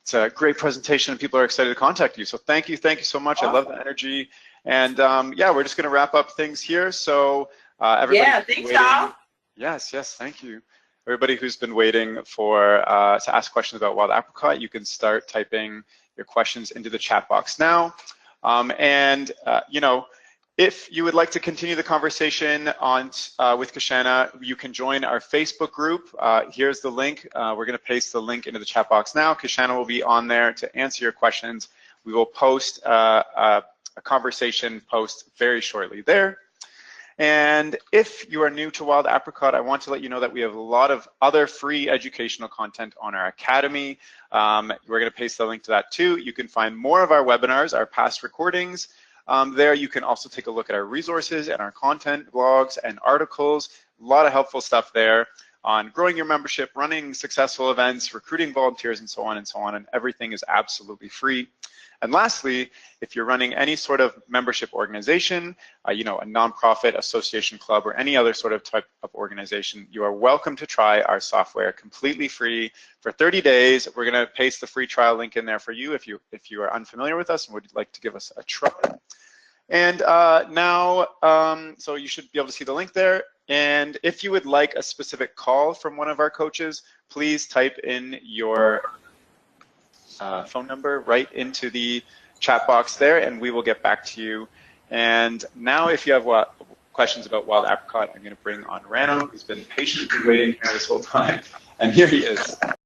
it's a great presentation and people are excited to contact you. So thank you so much. Awesome. I love the energy. And yeah, we're just going to wrap up things here. So everybody, yeah, thanks, y'all. Yes, thank you. Everybody who's been waiting for to ask questions about wild apricot, you can start typing your questions into the chat box now. You know, if you would like to continue the conversation on with Kishshana, you can join our Facebook group. Here's the link. We're going to paste the link into the chat box now. Kishshana will be on there to answer your questions. We will post a conversation post very shortly there. And if you are new to wild apricot, I want to let you know that we have a lot of other free educational content on our academy. We're going to paste the link to that too. You can find more of our webinars, our past recordings. There you can also take a look at our resources and our content, blogs and articles. A lot of helpful stuff there on growing your membership, running successful events, recruiting volunteers, and so on and so on. And everything is absolutely free. And lastly, if you're running any sort of membership organization, you know, a nonprofit, association, club, or any other sort of type of organization, you are welcome to try our software completely free for 30 days. We're going to paste the free trial link in there for you if you are unfamiliar with us and would like to give us a try. And now, so you should be able to see the link there. And if you would like a specific call from one of our coaches, please type in your phone number right into the chat box there, and we will get back to you. And now, if you have questions about wild apricot, I'm going to bring on Rano, who's been patiently waiting here this whole time. And here he is.